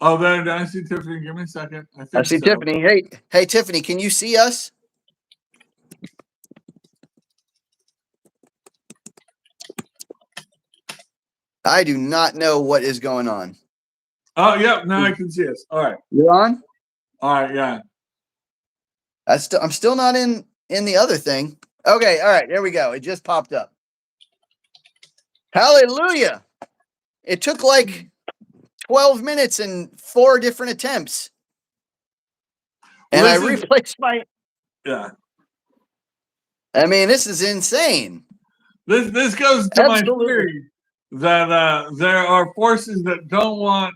Oh, there, I see Tiffany. Give me a second. I think I see so. Tiffany. Hey, Tiffany, can you see us? I do not know what is going on. Oh, yeah. Now I can see us. All right. You're on? All right. Yeah. I'm still not in the other thing. Okay. All right. There we go. It just popped up. Hallelujah. It took like 12 minutes and 4 different attempts. And I replaced my... Yeah. I mean, this is insane. This goes to my theory that there are forces that don't want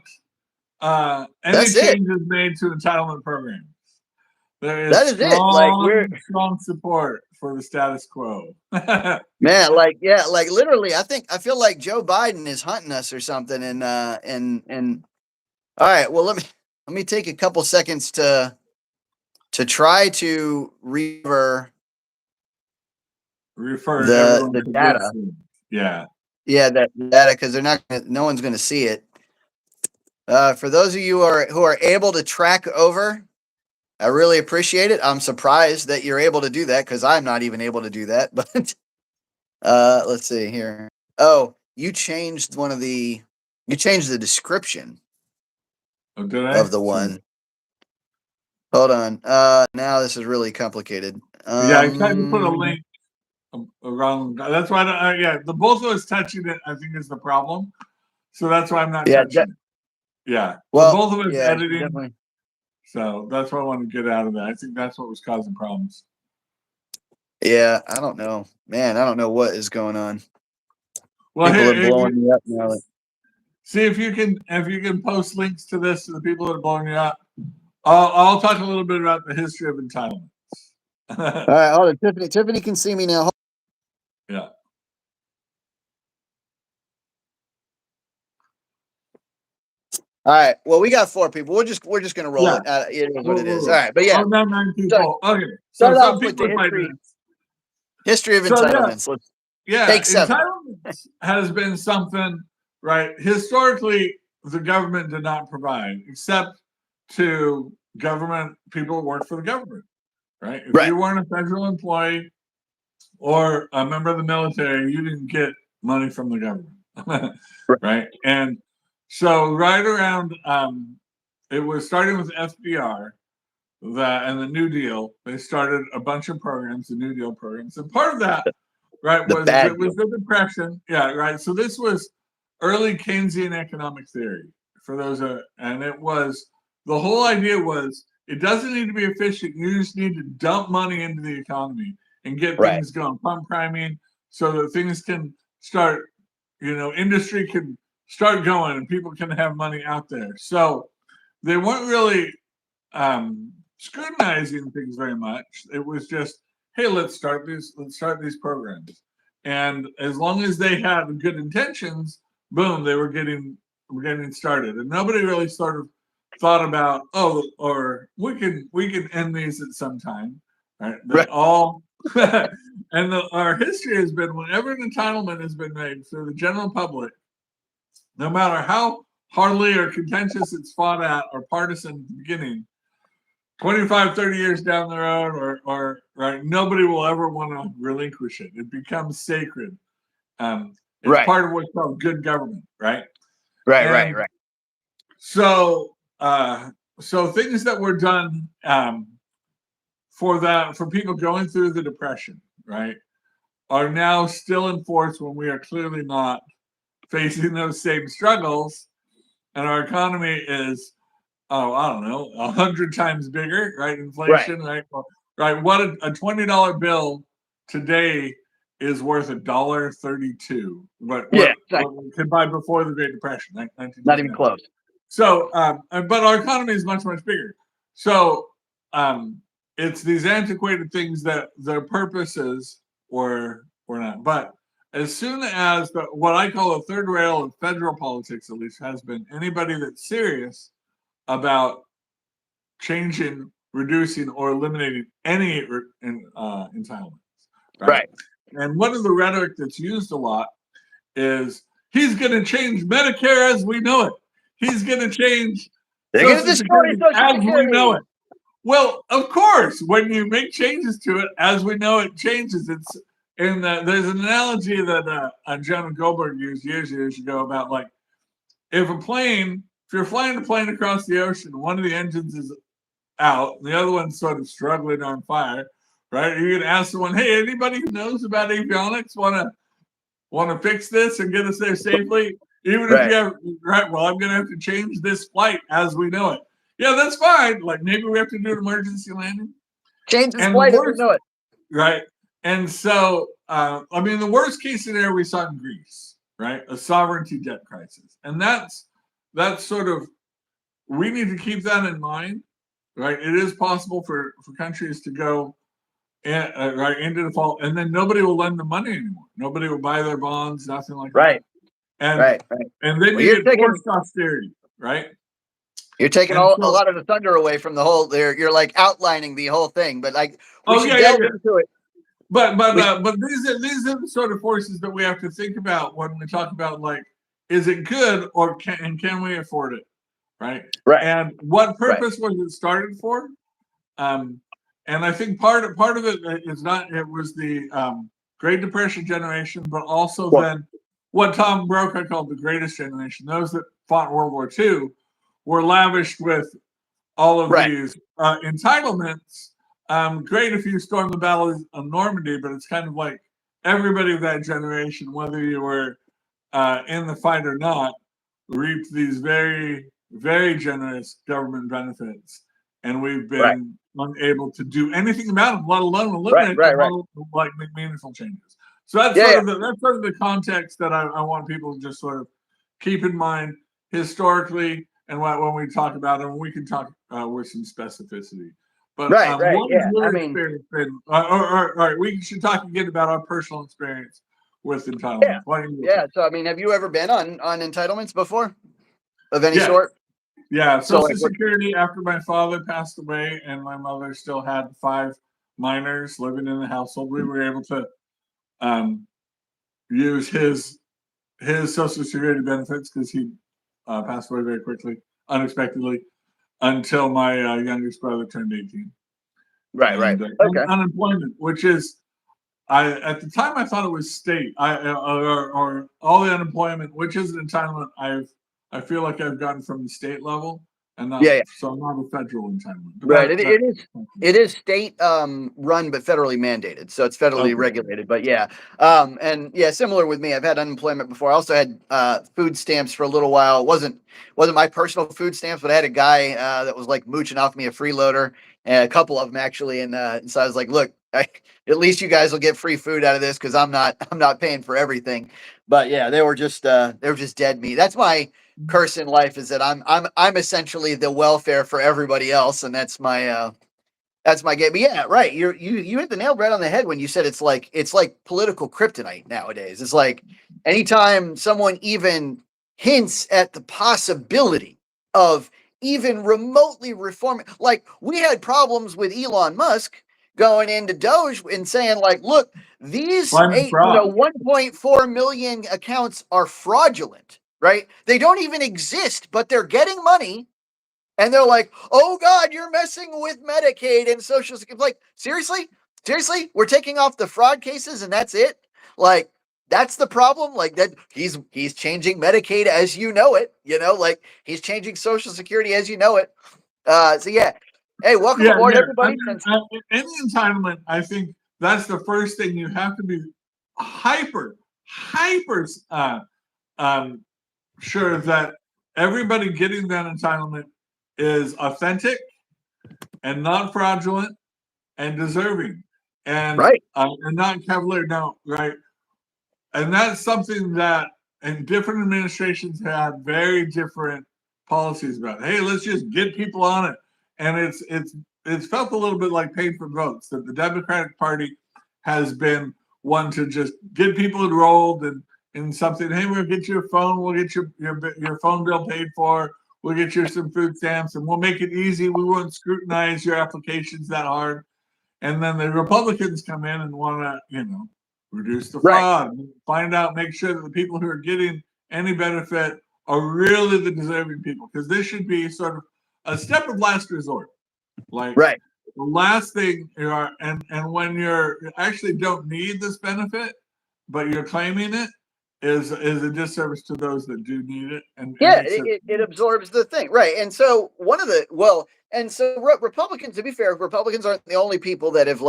any changes made to entitlement programs. There is strong support for the status quo. Man, like literally, I feel like Joe Biden is hunting us or something. And all right, well let me take a couple seconds to try to refer the data. Yeah, that data, because no one's gonna see it. For those of you who are able to track over, I really appreciate it. I'm surprised that you're able to do that, because I'm not even able to do that. But let's see here. Oh, you changed the description of the one. Hold on. Now this is really complicated. Yeah, I tried to put a link around. That's why, the both of us touching it, I think, is the problem. So that's why I'm not touching it. Yeah. Well, both of us editing. Definitely. So that's why I want to get out of that. I think that's what was causing problems. Yeah, I don't know, man. I don't know what is going on. Well, people are blowing me up now. See if you can post links to this to the people that are blowing you up. I'll talk a little bit about the history of entitlements. All right, hold on. Tiffany can see me now. Yeah. All right. Well, we got 4 people. We're just gonna roll it. It is what it is. All right, but yeah. 9 people. Okay. So some people history of entitlements. So, take 7. Entitlements has been something, right? Historically, the government did not provide, except to government people who work for the government, right? If you weren't a federal employee or a member of the military, you didn't get money from the government, right? And so right around, it was starting with FDR, and the New Deal. They started a bunch of programs, the New Deal programs, and part of that, right, was the Depression. Yeah, right. So this was early Keynesian economic theory for those, and it was, the whole idea was, it doesn't need to be efficient. You just need to dump money into the economy and get things going, pump priming, so that things can start, industry can start going and people can have money out there. So they weren't really scrutinizing things very much. It was just, hey, let's start these programs. And as long as they had good intentions, boom, they were getting started. And nobody really sort of thought about, or we can end these at some time, right? All and our history has been, whenever an entitlement has been made for the general public, no matter how hardly or contentious it's fought at or partisan at the beginning, 25, 30 years down the road, or right, nobody will ever want to relinquish it. It becomes sacred. It's part of what's called good government, right? Right. So things that were done for people going through the Depression, right, are now still in force when we are clearly not facing those same struggles, and our economy is, I don't know, 100 times bigger, right? Inflation, right? What a $20 bill today is worth $1.32. What we could buy before the Great Depression, not even close. So, but our economy is much, much bigger. So, it's these antiquated things that their purposes were not. But as soon as what I call a third rail of federal politics, at least, has been anybody that's serious about changing, reducing, or eliminating any entitlements, right? And one of the rhetoric that's used a lot is, he's going to change Medicare as we know it. He's going to change They're going to destroy Social Security as we know it. Well, of course, when you make changes to it, as we know it changes. It's in there's an analogy that John Goldberg used years ago about like if you're flying a plane across the ocean, one of the engines is out, and the other one's sort of struggling on fire, right? You can ask someone, hey, anybody who knows about avionics want to fix this and get us there safely? Even if you have, right, well, I'm going to have to change this flight as we know it. Yeah, that's fine. Like maybe we have to do an emergency landing. Change this flight as we know it. Right. And so, I mean, the worst case scenario we saw in Greece, right? A sovereignty debt crisis. And that's sort of, we need to keep that in mind, right? It is possible for countries to go right into default, and then nobody will lend them money anymore. Nobody will buy their bonds, nothing like that. And and then you get forced austerity, right? You're taking a lot of the thunder away from the whole. You're like outlining the whole thing, but like we should delve into it. But these are the sort of forces that we have to think about when we talk about like, is it good or can we afford it, right? And what purpose was it started for? And I think part of it is not. It was the Great Depression generation, but also then what Tom Brokaw called the Greatest Generation. Those that fought World War II were lavished with all of these entitlements. Great if you stormed the Battle of Normandy, but it's kind of like everybody of that generation, whether you were in the fight or not, reaped these very, very generous government benefits. And we've been unable to do anything about them, let alone eliminate them, like make meaningful changes. So that's sort of the context that I want people to just sort of keep in mind historically, and when we talk about it, and we can talk with some specificity. But we should talk again about our personal experience with entitlements. So I mean, have you ever been on entitlements before, of any sort? Yeah, Social Security after my father passed away and my mother still had 5 minors living in the household, we were able to use his Social Security benefits because he passed away very quickly, unexpectedly, until my youngest brother turned 18. Unemployment, which is, at the time I thought it was state, or all the unemployment, which is an entitlement I feel like I've gotten from the state level, and not, so not a federal entitlement. It is state run but federally mandated, so it's federally regulated. But similar with me. I've had unemployment before. I also had food stamps for a little while. It wasn't my personal food stamps, but I had a guy that was like mooching off me a freeloader, and a couple of them actually. And so I was like, look, at least you guys will get free food out of this because I'm not paying for everything. But yeah, they were just dead meat. That's my curse in life, is that I'm essentially the welfare for everybody else, and that's my game. But yeah, right. You hit the nail right on the head when you said it's like political kryptonite nowadays. It's like anytime someone even hints at the possibility of even remotely reforming, like we had problems with Elon Musk going into Doge and saying like, look, these 1.4 million accounts are fraudulent. Right? They don't even exist, but they're getting money. And they're like, oh God, you're messing with Medicaid and Social Security. Like, seriously? We're taking off the fraud cases and that's it? Like, that's the problem? Like that he's changing Medicaid as you know it, like he's changing Social Security as you know it. So yeah. Hey, welcome aboard, everybody. Any entitlement, I think that's the first thing you have to be hyper sure that everybody getting that entitlement is authentic and not fraudulent and deserving and not cavalier. No, right. And that's something that and different administrations had very different policies about. Hey, let's just get people on it. And it's felt a little bit like paying for votes, that the Democratic Party has been one to just get people enrolled and in something. Hey, we'll get you a phone. We'll get your phone bill paid for. We'll get you some food stamps, and we'll make it easy. We won't scrutinize your applications that hard. And then the Republicans come in and want to, reduce the fraud, make sure that the people who are getting any benefit are really the deserving people. Because this should be sort of a step of last resort. Like right. the last thing you are, and when you actually don't need this benefit, but you're claiming it, is a disservice to those that do need it. And Yeah, it absorbs the thing, right? And so Republicans, to be fair, Republicans aren't the only people that have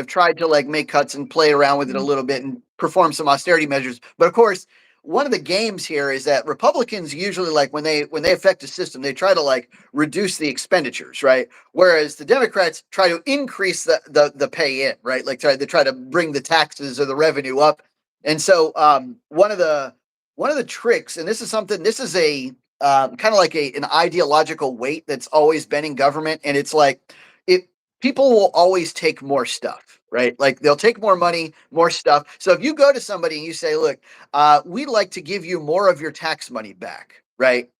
tried to like make cuts and play around with it a little bit and perform some austerity measures. But of course, one of the games here is that Republicans usually, like when they affect a system, they try to like reduce the expenditures, right? Whereas the Democrats try to increase the pay in, right? Like they try to bring the taxes or the revenue up. And so one of the tricks, and this is a kind of like an ideological weight that's always been in government, and it's like people will always take more stuff, right? Like they'll take more money, more stuff. So if you go to somebody and you say, look, we'd like to give you more of your tax money back, right?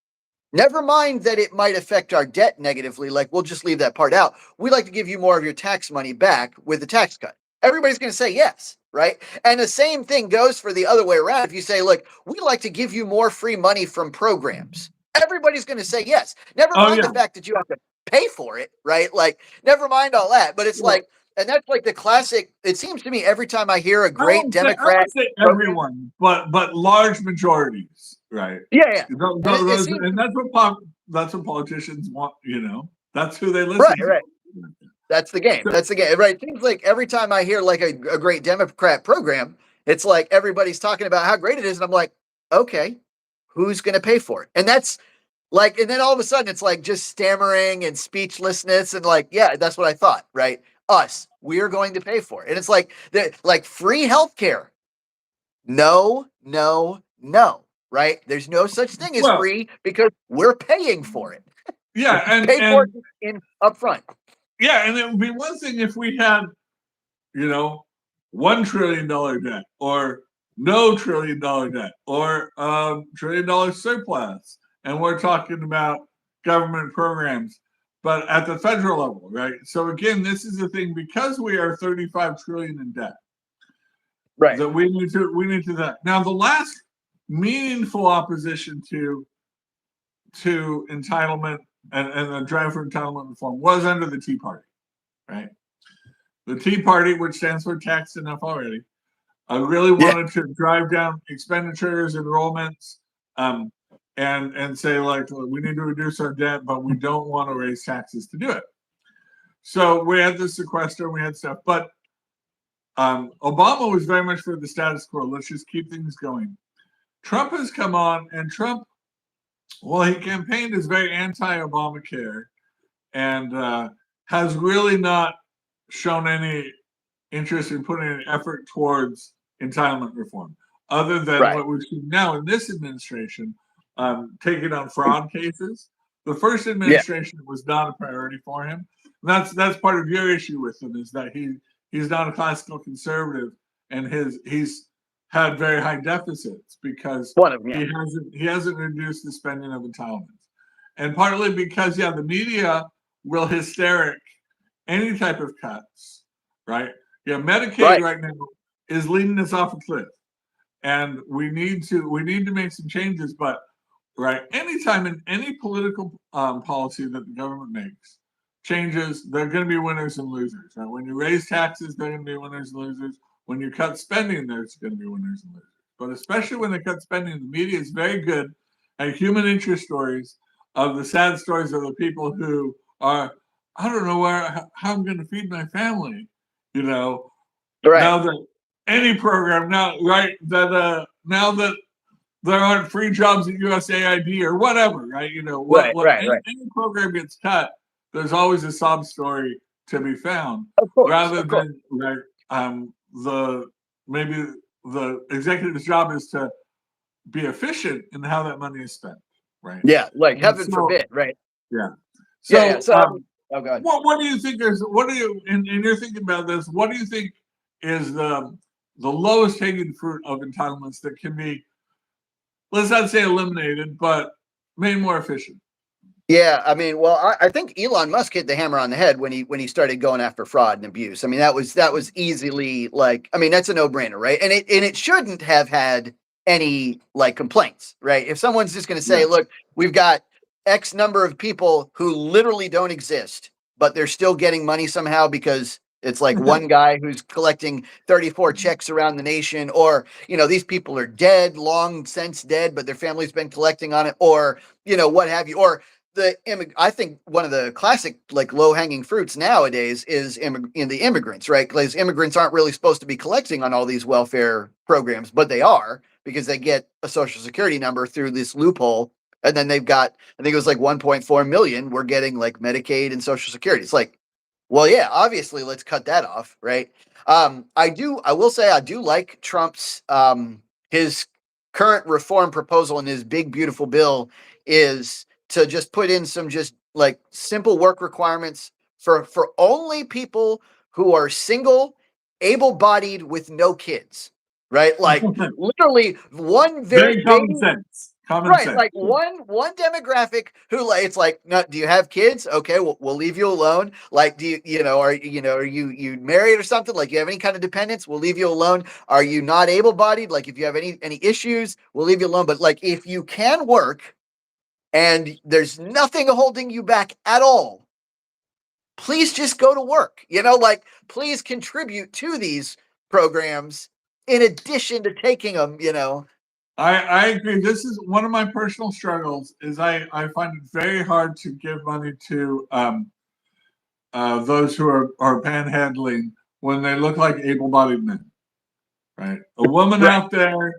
Never mind that it might affect our debt negatively. Like we'll just leave that part out. We'd like to give you more of your tax money back with the tax cut. Everybody's going to say yes, right? And the same thing goes for the other way around. If you say, look, we'd like to give you more free money from programs, everybody's going to say yes. Never mind the fact that you have to pay for it, right? Like, never mind all that. But it's like, and that's like the classic. It seems to me every time I hear a great Democrat, I would say everyone, but large majorities, right? Yeah. And that's what politicians want. That's who they listen to. Right. That's the game. Right? It seems like every time I hear like a great Democrat program, it's like everybody's talking about how great it is, and I'm like, okay, who's going to pay for it? And that's like, and then all of a sudden it's like just stammering and speechlessness, and like, yeah, that's what I thought, right? Us, we're going to pay for it, and it's like free healthcare. No, right? There's no such thing as free because we're paying for it. Yeah, and pay for it in upfront. Yeah, and it would be one thing if we had, $1 trillion debt, or no $1 trillion debt, or $1 trillion surplus, and we're talking about government programs, but at the federal level, right? So again, this is the thing, because we are 35 trillion in debt, right? That we need to that. Now, the last meaningful opposition to entitlement and the drive for entitlement reform was under the Tea Party, right? The Tea Party, which stands for taxed enough already, really wanted to drive down expenditures, enrollments, and say, like, we need to reduce our debt, but we don't want to raise taxes to do it. So we had the sequester, we had stuff, but Obama was very much for the status quo. Let's just keep things going. Trump has come on, and Trump, well, he campaigned as very anti-Obamacare, and has really not shown any interest in putting any effort towards entitlement reform, other than what we've seen now in this administration, taking on fraud cases. The first administration was not a priority for him. And that's part of your issue with him, is that he's not a classical conservative, and he's had very high deficits because he hasn't reduced the spending of entitlements, and partly because the media will hysteric any type of cuts, right? Medicaid right now is leading us off a cliff, and we need to make some changes. But anytime in any political policy that the government makes changes, there are going to be winners and losers. Right? When you raise taxes, there are going to be winners and losers. When you cut spending, there's going to be winners and losers. But especially when they cut spending, the media is very good at human interest stories, of the sad stories of the people who are, I don't know how I'm going to feed my family, Now that any program now that there aren't free jobs at USAID or whatever, right? Any program gets cut, there's always a sob story to be found, rather than the executive's job is to be efficient in how that money is spent, right? Yeah, like heaven forbid, right? Yeah. So, oh God. What do you think and you're thinking about this, what do you think is the lowest hanging fruit of entitlements that can be, let's not say eliminated, but made more efficient? Yeah, I mean, well, I think Elon Musk hit the hammer on the head when he started going after fraud and abuse. I mean, that was easily that's a no-brainer, right? And it shouldn't have had any complaints, right? If someone's just going to say, look, we've got X number of people who literally don't exist, but they're still getting money somehow because it's like one guy who's collecting 34 checks around the nation, or, these people are dead, long since dead, but their family's been collecting on it, or, what have you. Or I think one of the classic, like, low-hanging fruits nowadays is the immigrants, right? Because immigrants aren't really supposed to be collecting on all these welfare programs, but they are, because they get a social security number through this loophole. And then they've got, I think it was like 1.4 million we're getting like Medicaid and social security. It's like, well, yeah, obviously let's cut that off, right? I will say I do like Trump's, his current reform proposal in his big, beautiful bill is to just put in some just like simple work requirements for only people who are single, able-bodied with no kids, right? Like literally one very common sense. Common sense. Like one demographic who, like, it's like, no, do you have kids? Okay, we'll leave you alone. Like, are you married or something? Like, you have any kind of dependents? We'll leave you alone. Are you not able-bodied? Like, if you have any issues, we'll leave you alone. But like, if you can work and there's nothing holding you back at all, please just go to work. Like, please contribute to these programs in addition to taking them. I agree. This is one of my personal struggles. Is I find it very hard to give money to those who are panhandling when they look like able-bodied men. Right, a woman out there,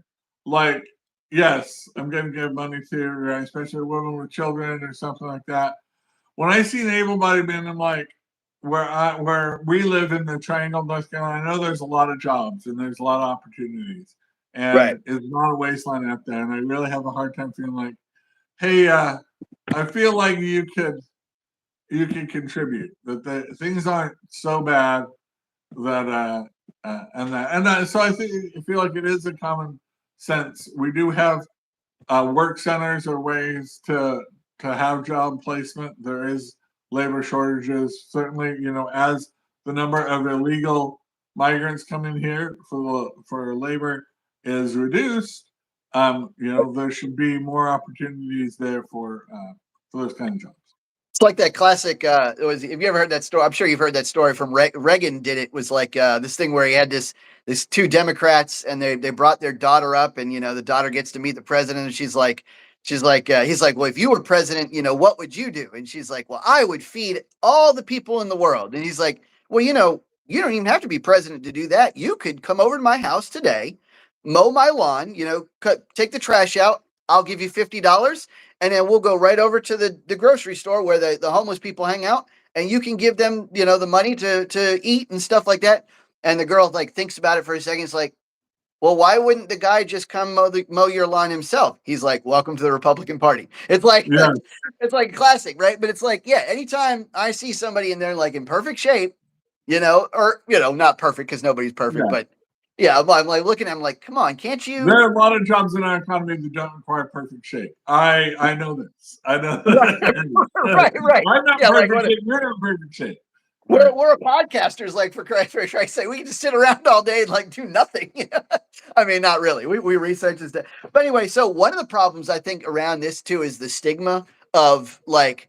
like, yes, I'm going to give money to, especially a woman with children or something like that. When I see an able-bodied man, I'm like, where we live in the Triangle, North Carolina, I know there's a lot of jobs and there's a lot of opportunities. And it's not a wasteland out there. And I really have a hard time feeling like, hey, I feel like you could contribute. That things aren't so bad that so I feel like it is a common sense. We do have work centers or ways to have job placement. There is labor shortages. Certainly, as the number of illegal migrants coming here for labor is reduced, there should be more opportunities there for those kind of jobs. It's like that classic. Have you ever heard that story? I'm sure you've heard that story from Reagan. Did it was like this thing where he had this two Democrats, and they brought their daughter up, and the daughter gets to meet the president, and he's like, he's like, well, if you were president, what would you do? And she's like, well, I would feed all the people in the world. And he's like, well, you don't even have to be president to do that. You could come over to my house today, mow my lawn, take the trash out. I'll give you $50. And then we'll go right over to the grocery store where the homeless people hang out, and you can give them, the money to eat and stuff like that. And the girl like thinks about it for a second. It's like, well, why wouldn't the guy just come mow your lawn himself? He's like, welcome to the Republican Party. It's like, it's like classic, right? But it's like, yeah, anytime I see somebody and they're like in perfect shape, or, not perfect because nobody's perfect, but yeah, I'm like looking at him like, come on, can't you? There are a lot of jobs in our economy that don't require perfect shape. I know this. I know that. Right. I'm not perfect shape. You're not perfect shape. We're a podcasters, like, for Christ's sake. We can just sit around all day and like do nothing. I mean, not really. We research this stuff. But anyway, so one of the problems I think around this too is the stigma of like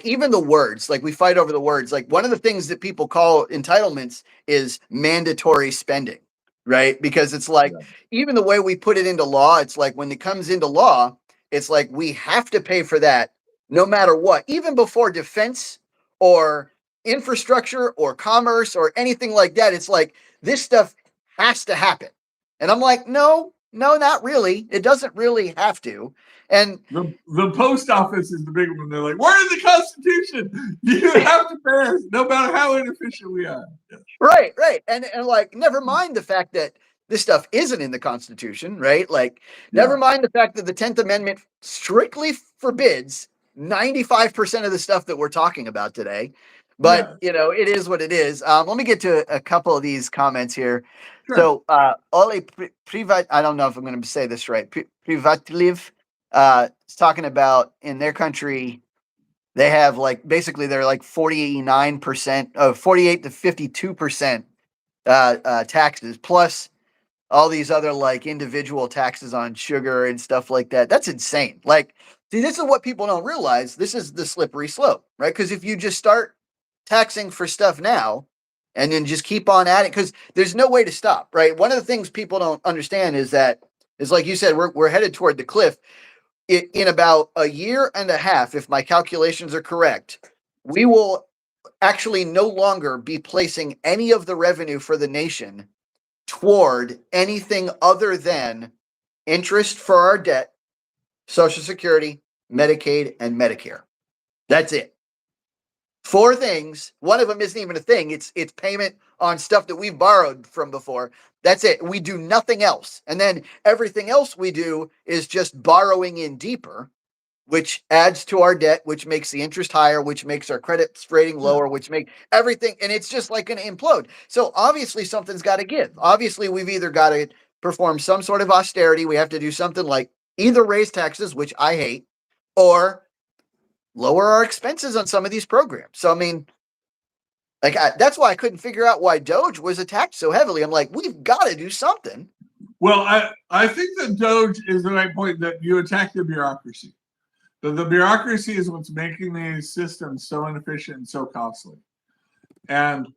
even the words. Like, we fight over the words. Like, one of the things that people call entitlements is mandatory spending. Right? Because it's like, even the way we put it into law, it's like when it comes into law, it's like we have to pay for that no matter what, even before defense or infrastructure or commerce or anything like that. It's like, this stuff has to happen. And I'm like, no, not really. It doesn't really have to. And the post office is the big one. They're like, we're in the Constitution. You have to pay us no matter how inefficient we are. Right. And like, never mind the fact that this stuff isn't in the Constitution, right? Like, never mind the fact that the 10th Amendment strictly forbids 95% of the stuff that we're talking about today. But, it is what it is. Let me get to a couple of these comments here. Sure. So, Ole Privat, I don't know if I'm going to say this right. Privatliv is talking about in their country, they have like, basically they're like 49% of 48 to 52% taxes, plus all these other like individual taxes on sugar and stuff like that. That's insane. Like, See, this is what people don't realize. This is the slippery slope, right? Because if you just start taxing for stuff now and then just keep on adding, because there's no way to stop, right? One of the things people don't understand is that, is like you said, we're headed toward the cliff. In about a year and a half, if my calculations are correct, we will actually no longer be placing any of the revenue for the nation toward anything other than interest for our debt, Social Security, Medicaid, and Medicare. That's it. 4 things. One of them isn't even a thing. It's payment on stuff that we've borrowed from before. That's it. We do nothing else. And then everything else we do is just borrowing in deeper, which adds to our debt, which makes the interest higher, which makes our credit rating lower, which make everything. And it's just like going to implode. So obviously something's got to give. Obviously we've either got to perform some sort of austerity. We have to do something like either raise taxes, which I hate, or lower our expenses on some of these programs. So, I mean, like, that's why I couldn't figure out why Doge was attacked so heavily. I'm like, we've got to do something. Well, I think that Doge is the right point, that you attack the bureaucracy. The bureaucracy is what's making these systems so inefficient and so costly. And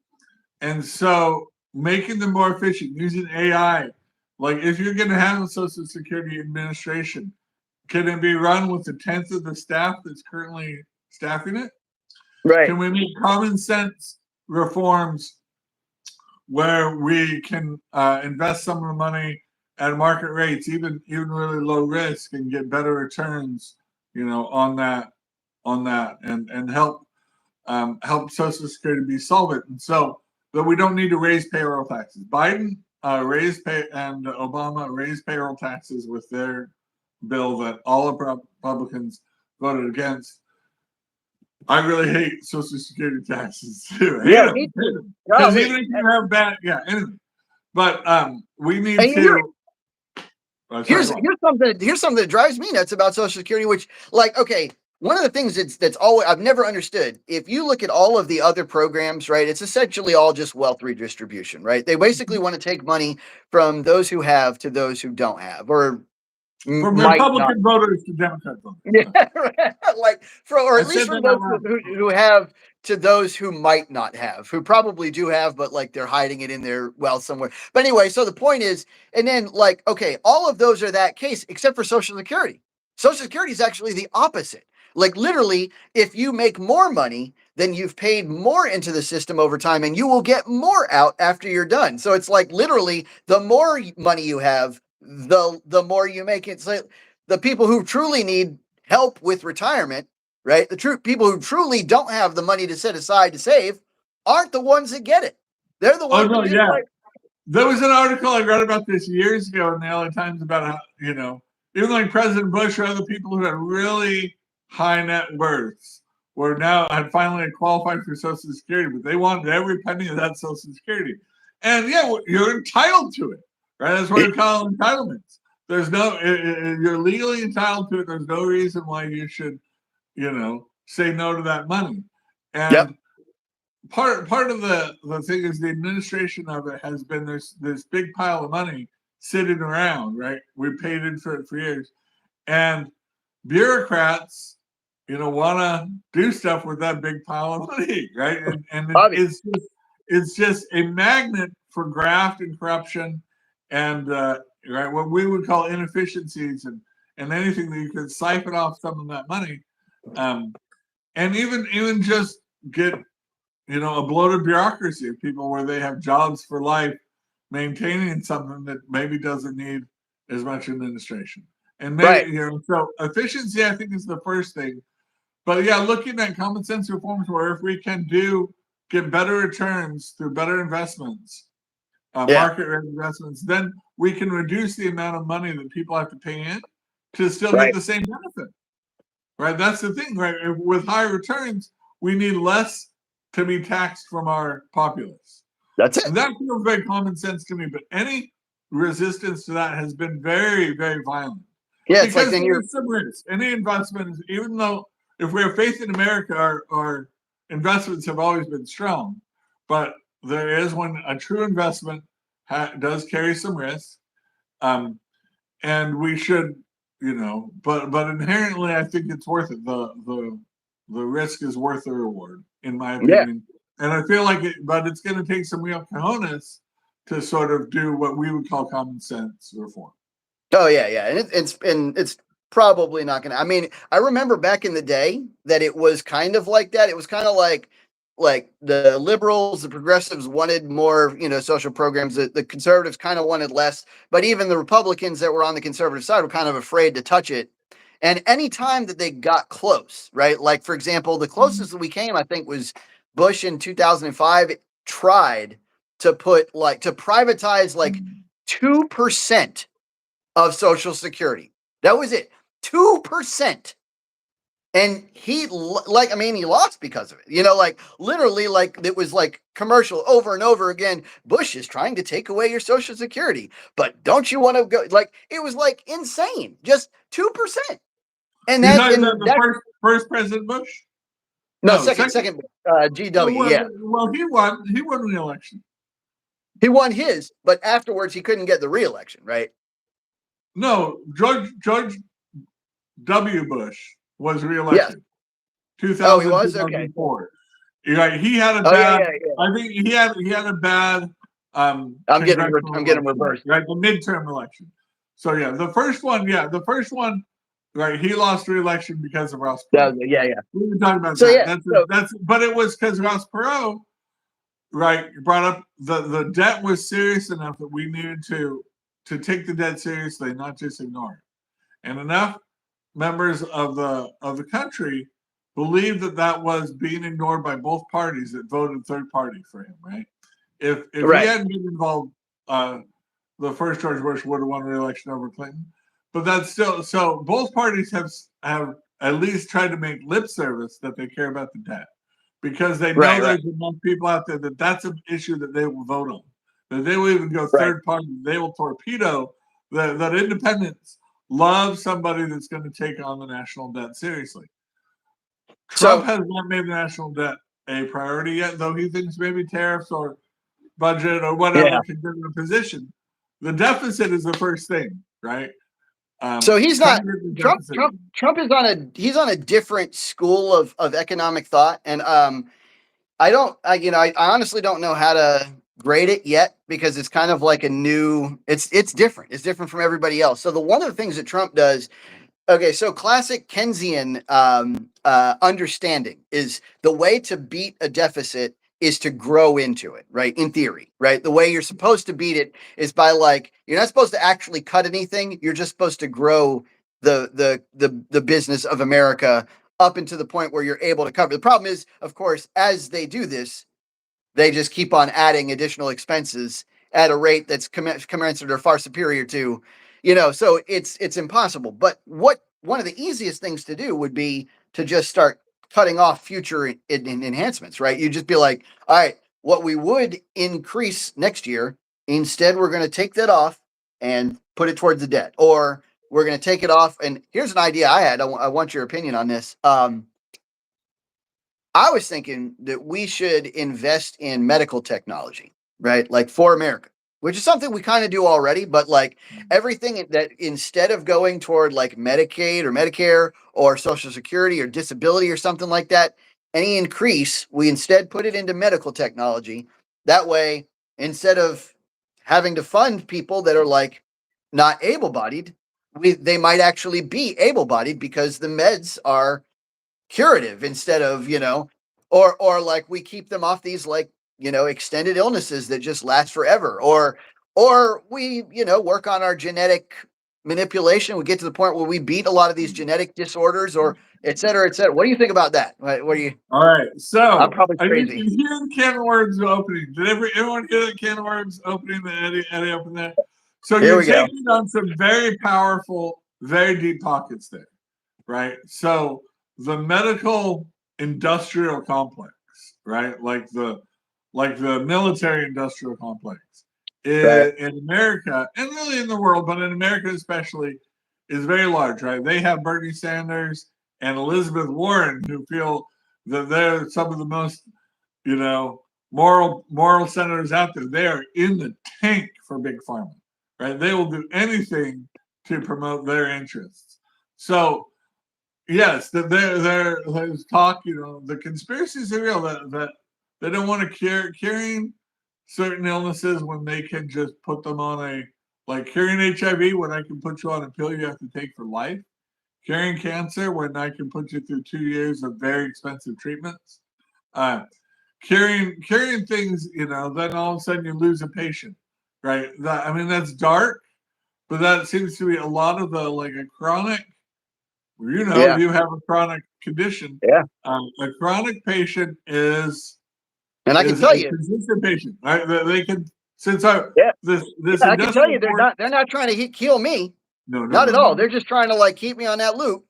so making them more efficient, using AI, like if you're going to have a Social Security Administration, can it be run with 1/10 of the staff that's currently staffing it? Right. Can we make common sense reforms where we can invest some of the money at market rates, even really low risk, and get better returns, on that, and help Social Security be solvent, and so that we don't need to raise payroll taxes. Biden raised and Obama raised payroll taxes with their bill that all the Republicans voted against. I really hate Social Security taxes too. Yeah, because even if you have bad, anyway. But we need to. Here's something that drives me nuts about Social Security, which, like, okay, one of the things that's always I've never understood. If you look at all of the other programs, right, it's essentially all just wealth redistribution, right? They basically want to take money from those who have to those who don't have, or from Republican voters to Democrat voters. Yeah, like or at least from those who have to those who might not have, who probably do have, but like they're hiding it in their wealth somewhere. But anyway, so the point is, and then like, okay, all of those are that case except for Social Security. Social Security is actually the opposite. Like literally, if you make more money, then you've paid more into the system over time and you will get more out after you're done. So it's like literally the more money you have, the more you make. It's like the people who truly need help with retirement, right? The people who truly don't have the money to set aside to save aren't the ones that get it. They're the ones. There was an article I read about this years ago in the LA Times about how, even like President Bush or other people who had really high net worths had finally qualified for Social Security, but they wanted every penny of that Social Security. And you're entitled to it, right? That's what we call entitlements. There's no, you're legally entitled to it. There's no reason why you should, say no to that money. And part of the thing is the administration of it has been this big pile of money sitting around, right? We paid in for it for years. And bureaucrats, want to do stuff with that big pile of money, right? And it's just a magnet for graft and corruption and right, what we would call inefficiencies and anything that you could siphon off some of that money, and even just get a bloated bureaucracy of people where they have jobs for life, maintaining something that maybe doesn't need as much administration. And maybe so efficiency, I think, is the first thing. But looking at common sense reforms where if we can get better returns through better investments, market rate investments, then we can reduce the amount of money that people have to pay in to still get the same benefit. Right? That's the thing, right? With high returns, we need less to be taxed from our populace. That's it. And that feels very common sense to me, but any resistance to that has been very, very violent. Yeah, because it's like there's some risk. Any investment, even though if we have faith in America, our investments have always been strong. But there is when a true investment does carry some risk, and we should but inherently, I think it's worth it. The risk is worth the reward, in my Yeah. opinion. And I feel like but it's going to take some real cojones to sort of do what we would call common sense reform. Oh yeah, yeah, and it's probably not going to. I mean, I remember back in the day that it was kind of like that. It was kind of like the liberals, the progressives wanted more, social programs. The conservatives kind of wanted less, but even the Republicans that were on the conservative side were kind of afraid to touch it. And any time that they got close, right? Like, for example, the closest that we came, I think, was Bush in 2005 tried to privatize like 2% of Social Security. That was it. 2%. And he lost because of it. Literally, it was like commercial over and over again. Bush is trying to take away your Social Security, but don't you want to go? It was like insane. Just 2%. And You're that talking and about the first President Bush? No, second GW. Yeah. Well, he won the election. He won his, but afterwards he couldn't get the re-election, right? No, George W. Bush was reelected. Yes. 2000, he was 2004. Okay. Right. He had a bad. I think he had a bad. I'm getting reversed. Right, the midterm election. So yeah, the first one. Right, he lost re-election because of Ross Perot. Yeah. We were talking about that. But it was because Ross Perot, right, brought up the debt was serious enough that we needed to take the debt seriously, not just ignore it. And enough members of the country believed that was being ignored by both parties that voted third party for him, right? If he hadn't been involved, the first George Bush would have won re-election over Clinton. But that's still so. Both parties have at least tried to make lip service that they care about the debt, because they know there's enough people out there that's an issue that they will vote on. That they will even go third party. They will torpedo that independents love somebody that's going to take on the national debt seriously. Trump has not made the national debt a priority yet, though he thinks maybe tariffs or budget or whatever can give him a position. The deficit is the first thing, right? So he's not Trump. Trump is on a different school of economic thought, and I honestly don't know how to grade it yet, because it's kind of like a new. It's different. It's different from everybody else. So one of the things that Trump does. Okay, so classic Keynesian understanding is the way to beat a deficit is to grow into it, right? In theory, right? The way you're supposed to beat it is by you're not supposed to actually cut anything. You're just supposed to grow the business of America up into the point where you're able to cover. The problem is, of course, as they do this, they just keep on adding additional expenses at a rate that's commensurate or far superior to, so it's impossible. But one of the easiest things to do would be to just start cutting off future enhancements, right? You just be like, all right, what we would increase next year, instead we're going to take that off and put it towards the debt, or we're going to take it off. And here's an idea I had. I want your opinion on this. I was thinking that we should invest in medical technology, right? Like for America, which is something we kind of do already, but everything that instead of going toward Medicaid or Medicare or Social Security or disability or something like that, any increase, we instead put it into medical technology. That way, instead of having to fund people that are not able-bodied, they might actually be able-bodied because the meds are curative instead of, or we keep them off these extended illnesses that just last forever, or we, work on our genetic manipulation. We get to the point where we beat a lot of these genetic disorders, or et cetera, et cetera. What do you think about that? What do you? All right. So I'm probably crazy. You hear the can of worms opening. Did everyone hear the can of worms opening that Eddie opened there? So you're taking on some very powerful, very deep pockets there, right? So the medical industrial complex, right? Like the military industrial complex in America, and really in the world, but in America especially, is very large, right? They have Bernie Sanders and Elizabeth Warren, who feel that they're some of the most, moral senators out there. They are in the tank for big pharma, right? They will do anything to promote their interests. So yes, there's talk, the conspiracies are real, that they don't want to curing certain illnesses when they can just put them on like curing HIV when I can put you on a pill you have to take for life, curing cancer when I can put you through 2 years of very expensive treatments, curing things, then all of a sudden you lose a patient, right? That's dark, but that seems to be a lot of the, like, a chronic, you have a chronic condition. Yeah. A chronic patient is, and I can tell you, consistent patient, right? They can, since this I can tell you, they're not trying to kill me. No, not at all. They're just trying to, like, keep me on that loop,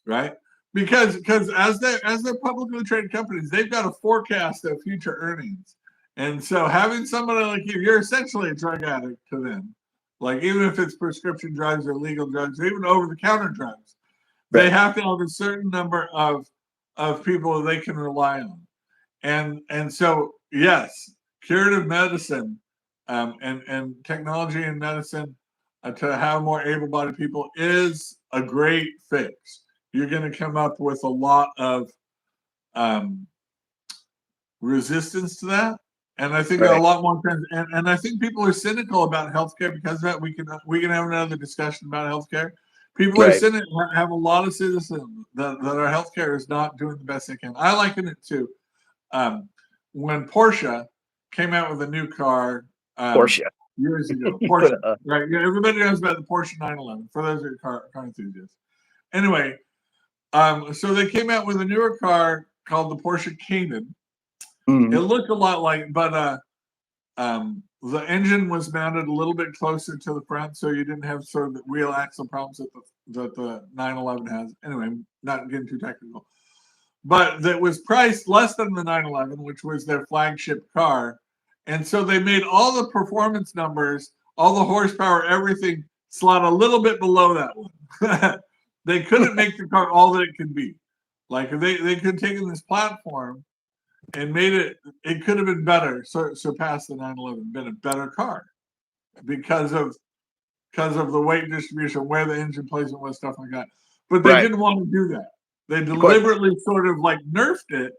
right? Because as they're publicly traded companies, they've got a forecast of future earnings, and so having somebody like you're essentially a drug addict to them. Like, even if it's prescription drugs or legal drugs, or even over-the-counter drugs, they have to have a certain number of people they can rely on. And so, yes, curative medicine and technology in medicine to have more able-bodied people is a great fix. You're going to come up with a lot of resistance to that. And I think a lot more, and I think people are cynical about healthcare because of that. We can have another discussion about healthcare. People are cynical, have a lot of citizens that our healthcare is not doing the best they can. I liken it to when Porsche came out with a new car years ago. Porsche, right? Yeah, everybody knows about the Porsche 911. For those who are car enthusiasts. Anyway, so they came out with a newer car called the Porsche Cayman. It looked a lot like, but the engine was mounted a little bit closer to the front, so you didn't have sort of the wheel axle problems that the 911 has. Anyway, not getting too technical, but that was priced less than the 911, which was their flagship car, and so they made all the performance numbers, all the horsepower, everything slot a little bit below that one. They couldn't make the car all that it could be. Like, they could have taken this platform and made it could have been better, surpassed the 911, been a better car because of the weight distribution, where the engine placement was, stuff like that. But they didn't want to do that. They deliberately sort of like nerfed it.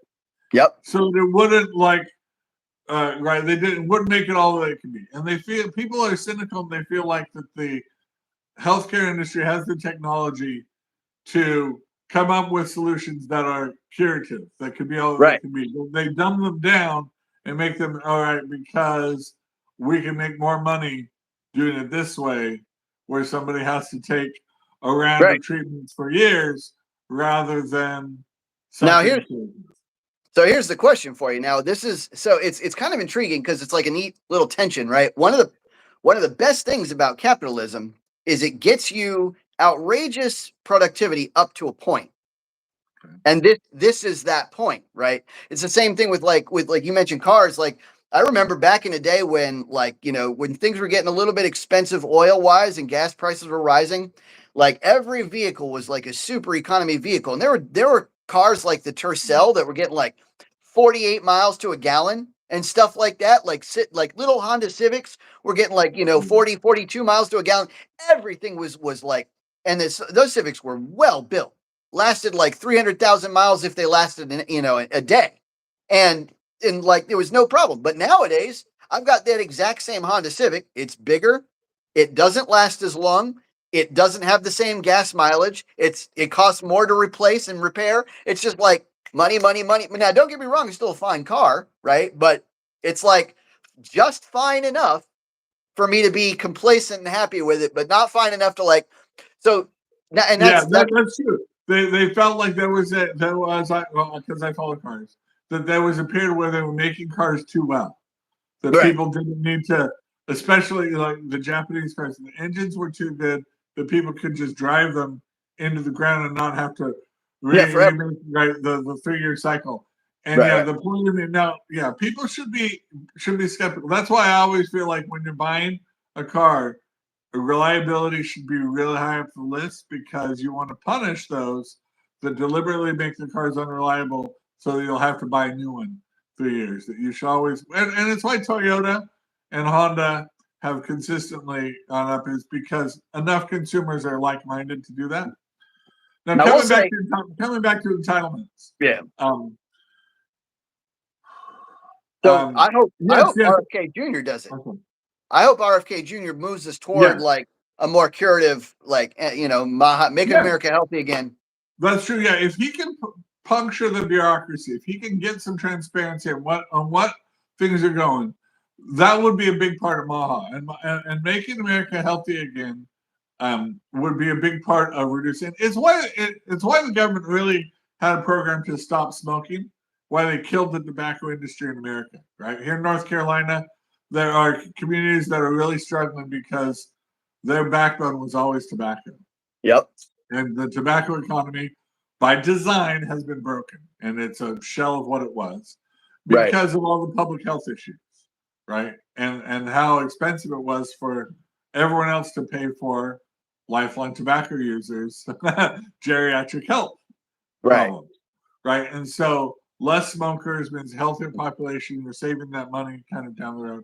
Yep. So they wouldn't wouldn't make it all that it could be. And they feel, people are cynical, and they feel like that the healthcare industry has the technology to come up with solutions that are curative, that could be all that can be. They dumb them down and make them all right because we can make more money doing it this way, where somebody has to take a round of treatments for years rather than something. Here's the question for you. Now, it's kind of intriguing because it's like a neat little tension, right? One of the best things about capitalism is it gets you outrageous productivity up to a point. And this is that point, right? It's the same thing with like you mentioned cars. Like, I remember back in the day when, like, when things were getting a little bit expensive oil wise and gas prices were rising, like every vehicle was like a super economy vehicle. And there were cars like the Tercel that were getting like 48 miles to a gallon and stuff like that. Like little Honda Civics were getting like, 40, 42 miles to a gallon. Everything was like, and those Civics were well built, lasted like 300,000 miles if they lasted, a day. And like, there was no problem. But nowadays, I've got that exact same Honda Civic. It's bigger. It doesn't last as long. It doesn't have the same gas mileage. It costs more to replace and repair. It's just like money. Now, don't get me wrong. It's still a fine car, right? But it's like just fine enough for me to be complacent and happy with it, but not fine enough to like, so. And that's true. They felt like because I follow cars, that there was a period where they were making cars too well. That people didn't need to, especially like the Japanese cars, the engines were too good that people could just drive them into the ground and not have to remake the 3-year cycle. And the point of it now, people should be skeptical. That's why I always feel like when you're buying a car, reliability should be really high up the list, because you want to punish those that deliberately make the cars unreliable, so that you'll have to buy a new one 3 years. That you should always, and it's why Toyota and Honda have consistently gone up is because enough consumers are like-minded to do that. Now, coming back to entitlements. Yeah. So I hope RFK Jr. does it. Okay. I hope RFK Jr. moves us toward like a more curative, like make America healthy again. That's true. Yeah, if he can puncture the bureaucracy, if he can get some transparency on what things are going, that would be a big part of MAHA, and making America healthy again would be a big part of reducing. It's why the government really had a program to stop smoking. Why they killed the tobacco industry in America. Right here in North Carolina, there are communities that are really struggling because their backbone was always tobacco. Yep. And the tobacco economy, by design, has been broken, and it's a shell of what it was because of all the public health issues, right? And how expensive it was for everyone else to pay for lifelong tobacco users, geriatric health problems, right? And so less smokers means healthier population. You're saving that money kind of down the road.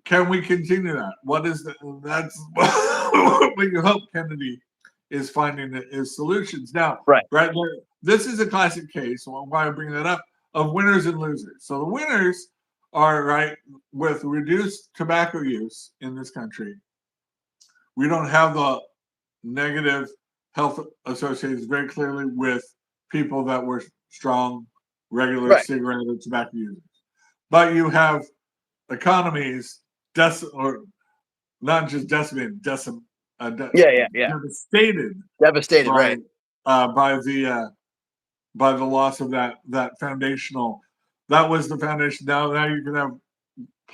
Can we continue that? That's what you hope Kennedy is finding is solutions. Now, this is a classic case, why I bring that up, of winners and losers. So the winners are, with reduced tobacco use in this country, we don't have the negative health associated very clearly with people that were strong, regular cigarette or tobacco users. But you have economies or not just decimated, devastated, by the loss of that foundational. That was the foundation. Now you can have,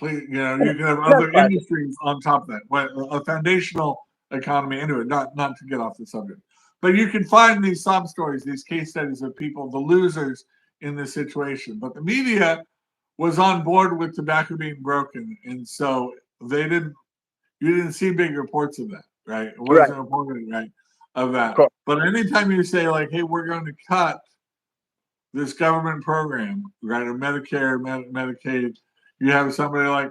you can have other industries on top of that. A foundational economy. Anyway, not to get off the subject, but you can find these sob stories, these case studies of people, the losers in this situation. But the media was on board with tobacco being broken, and so you didn't see big reports of that, right? It wasn't reported, of that. Cool. But anytime you say, like, hey, we're going to cut this government program, right, or Medicare, Medicaid, you have somebody like,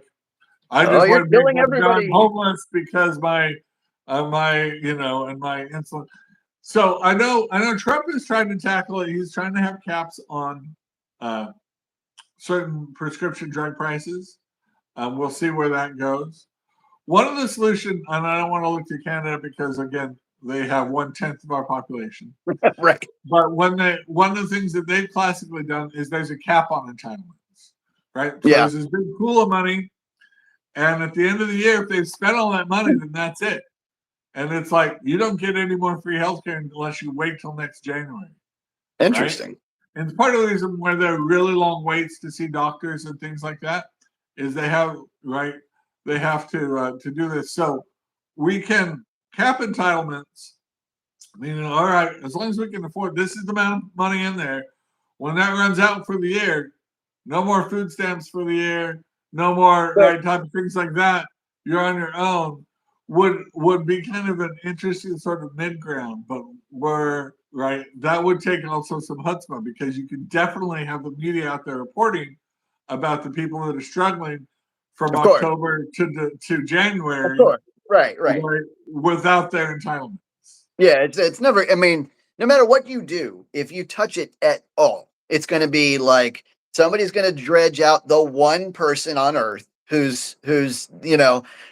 I just want to be homeless because my and my insulin. So I know Trump is trying to tackle it. He's trying to have caps on certain prescription drug prices. We'll see where that goes. One of the solutions, and I don't want to look to Canada because, again, they have 1/10 of our population. Right. But one of the things that they've classically done is there's a cap on entitlements, right? So there's this big pool of money, and at the end of the year, if they've spent all that money, then that's it. And it's like, you don't get any more free healthcare unless you wait till next January. Interesting. Right? And part of the reason where there are really long waits to see doctors and things like that is they have to do this. So we can cap entitlements, meaning, all right, as long as we can afford, this is the amount of money in there. When that runs out for the year, no more food stamps for the year, no more type of things like that. You're on your own. Would be kind of an interesting sort of mid ground, but that would take also some chutzpah, because you can definitely have the media out there reporting about the people that are struggling from October to January, right, without their entitlements. Yeah, it's never. I mean, no matter what you do, if you touch it at all, it's going to be like somebody's going to dredge out the one person on Earth who's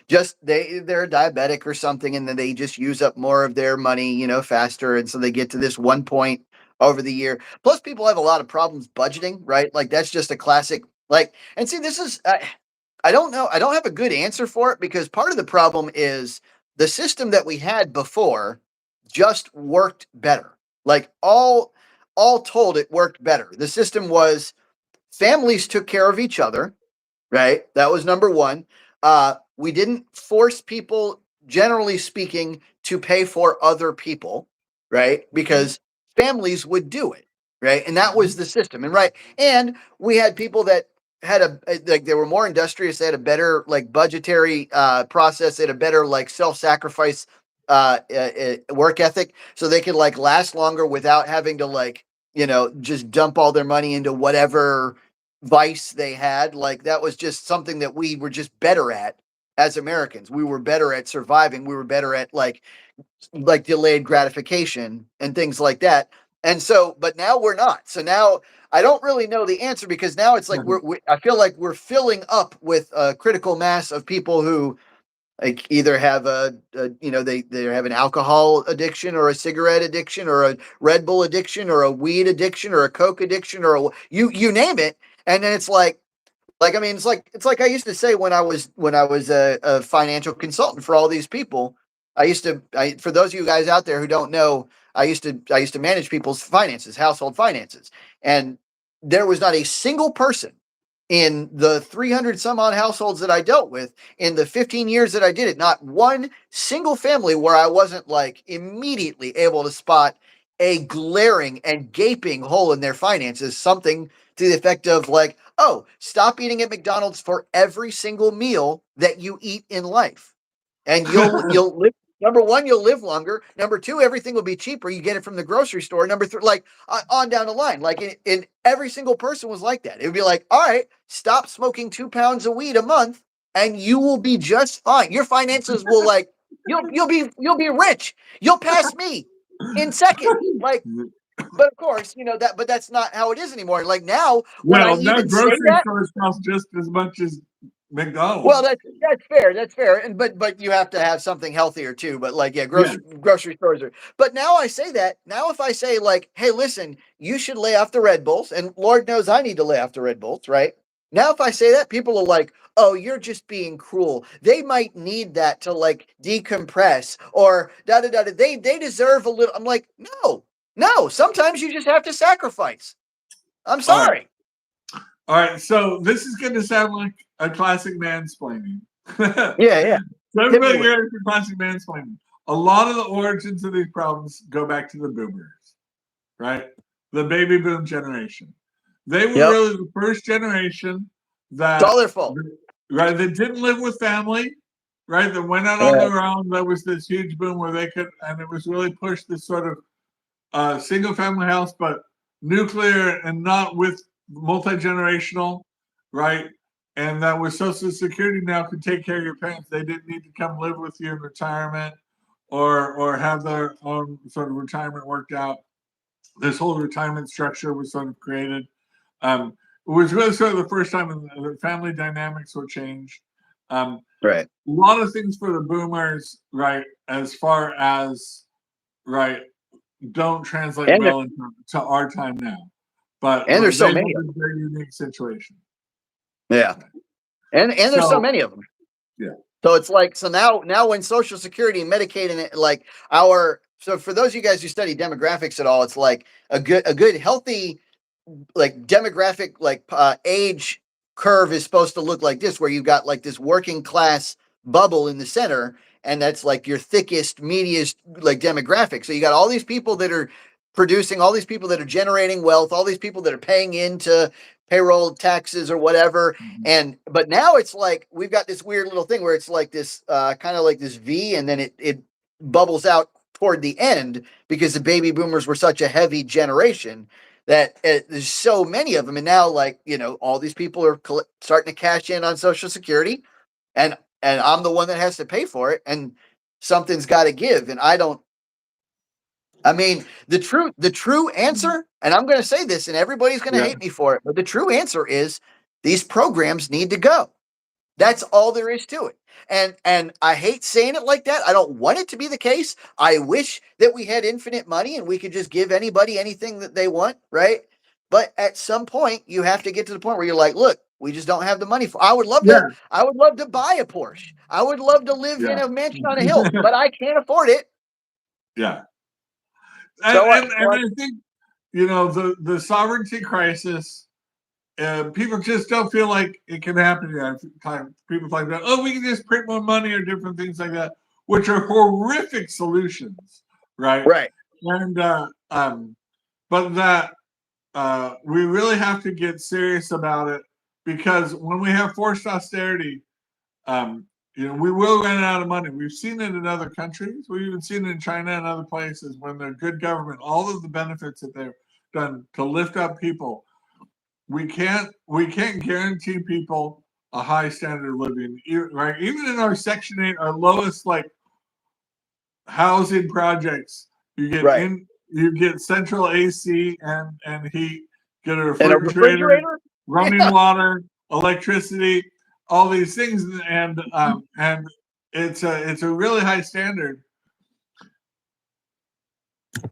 just they're diabetic or something, and then they just use up more of their money faster, and so they get to this one point over the year. Plus, people have a lot of problems budgeting, right? Like that's just a classic. And see, this is I don't know. I don't have a good answer for it, because part of the problem is the system that we had before just worked better. Like all told, it worked better. The system was families took care of each other. Right. That was number one. We didn't force people, generally speaking, to pay for other people. Right. Because families would do it. Right. And that was the system. And we had people that had they were more industrious. They had a better budgetary process. They had a better self-sacrifice work ethic. So they could last longer without having to just dump all their money into whatever vice they had. That was just something that we were just better at as Americans. We were better at surviving. We were better at like delayed gratification and things like that. And so, but now we're not. So now I don't really know the answer, because now it's like I feel like we're filling up with a critical mass of people who like either have they have an alcohol addiction or a cigarette addiction or a Red Bull addiction or a weed addiction or a Coke addiction or you name it. And then it's like I mean, it's like I used to say when I was a financial consultant for all these people. For those of you guys out there who don't know, I used to manage people's finances, household finances, and there was not a single person in the 300 some odd households that I dealt with in the 15 years that I did it, not one single family where I wasn't like immediately able to spot a glaring and gaping hole in their finances, something to the effect of like, oh, stop eating at McDonald's for every single meal that you eat in life. And you'll live. Number one, you'll live longer. Number two, everything will be cheaper. You get it from the grocery store. Number three, like on down the line, like in every single person was like that. It would be like, all right, stop smoking 2 pounds of weed a month, and you will be just fine. Your finances will like you'll be rich. You'll pass me in seconds. Like, but of course, but that's not how it is anymore. Like now, when I even grocery say that, stores cost just as much as McDonald's. Well, that's fair. That's fair. And but you have to have something healthier too. But like, yeah, grocery stores are. But now I say that. Now if I say like, hey, listen, you should lay off the Red Bulls, and Lord knows I need to lay off the Red Bulls, right? Now if I say that, people are like, oh, you're just being cruel. They might need that to like decompress or da da da. They deserve a little. I'm like, no. Sometimes you just have to sacrifice. I'm sorry. All right, so this is going to sound like a classic mansplaining. Yeah. So everybody here is classic mansplaining. A lot of the origins of these problems go back to the boomers, right? The baby boom generation. They were really the first generation that... It's all their fault. Right, they didn't live with family, right? That went out on their own. There was this huge boom where they could, and it was really pushed this sort of single-family house, but nuclear and not with multi-generational, right? And that with Social Security now could take care of your parents. They didn't need to come live with you in retirement or have their own sort of retirement worked out. This whole retirement structure was sort of created. It was really sort of the first time the family dynamics were changed. Right. A lot of things for the boomers, right, as far as, right, don't translate well into our time now. But there's so many of them. Very unique situation. Yeah. And there's so many of them. Yeah. So it's like, so now when Social Security and Medicaid and it, like so for those of you guys who study demographics at all, it's like a good healthy like demographic like age curve is supposed to look like this, where you've got like this working class bubble in the center, and that's like your thickest, meatiest like demographic. So you got all these people that are producing, all these people that are generating wealth, all these people that are paying into payroll taxes or whatever. But now it's like we've got this weird little thing where it's like this kind of like this V, and then it bubbles out toward the end because the baby boomers were such a heavy generation that there's so many of them. And now, like, all these people are starting to cash in on Social Security, and I'm the one that has to pay for it, and something's got to give. And I mean, the true answer, and I'm going to say this, and everybody's going to hate me for it, but the true answer is these programs need to go. That's all there is to it. And I hate saying it like that. I don't want it to be the case. I wish that we had infinite money and we could just give anybody anything that they want, right? But at some point, you have to get to the point where you're like, look, we just don't have the money for. I would love to buy a Porsche. I would love to live in a mansion on a hill, but I can't afford it. Yeah. And I think, the sovereignty crisis, people just don't feel like it can happen yet. People talk about, oh, we can just print more money or different things like that, which are horrific solutions, right? Right. And but that we really have to get serious about it, because when we have forced austerity, we will run out of money. We've seen it in other countries. We've even seen it in China and other places when they're good government. All of the benefits that they've done to lift up people. We can't guarantee people a high standard of living, right? Even in our Section 8, our lowest like housing projects, you get central AC and heat, get a refrigerator, running water, electricity, all these things, and it's a really high standard.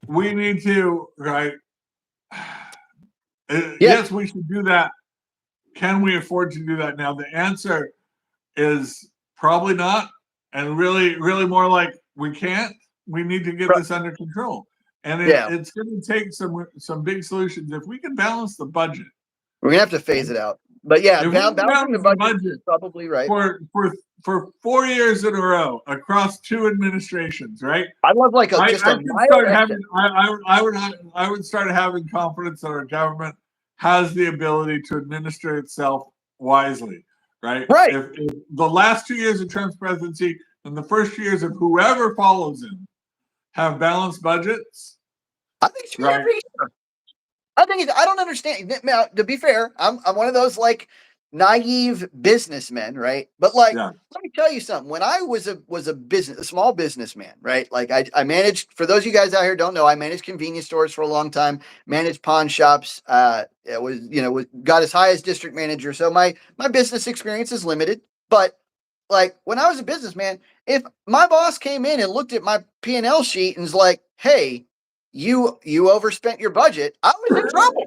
We need to, right? Yes, we should do that. Can we afford to do that now? The answer is probably not, and really more like we can't. We need to get this under control, and it's going to take some big solutions. If we can balance the budget, we're gonna have to phase it out. But yeah, balancing the budget is probably right for 4 years in a row across 2 administrations, right? I love like I would start having confidence that our government has the ability to administer itself wisely, right? If the last 2 years of Trump's presidency and the first 2 years of whoever follows him have balanced budgets, I think it's right. I think I don't understand. Now, to be fair, I'm one of those like naive businessmen, right? But like, let me tell you something. When I was a small businessman, right? Like I managed, for those of you guys out here don't know, I managed convenience stores for a long time, managed pawn shops, got as high as district manager. So my business experience is limited, but like when I was a businessman, if my boss came in and looked at my P&L sheet and was like, hey, you overspent your budget, I was in trouble.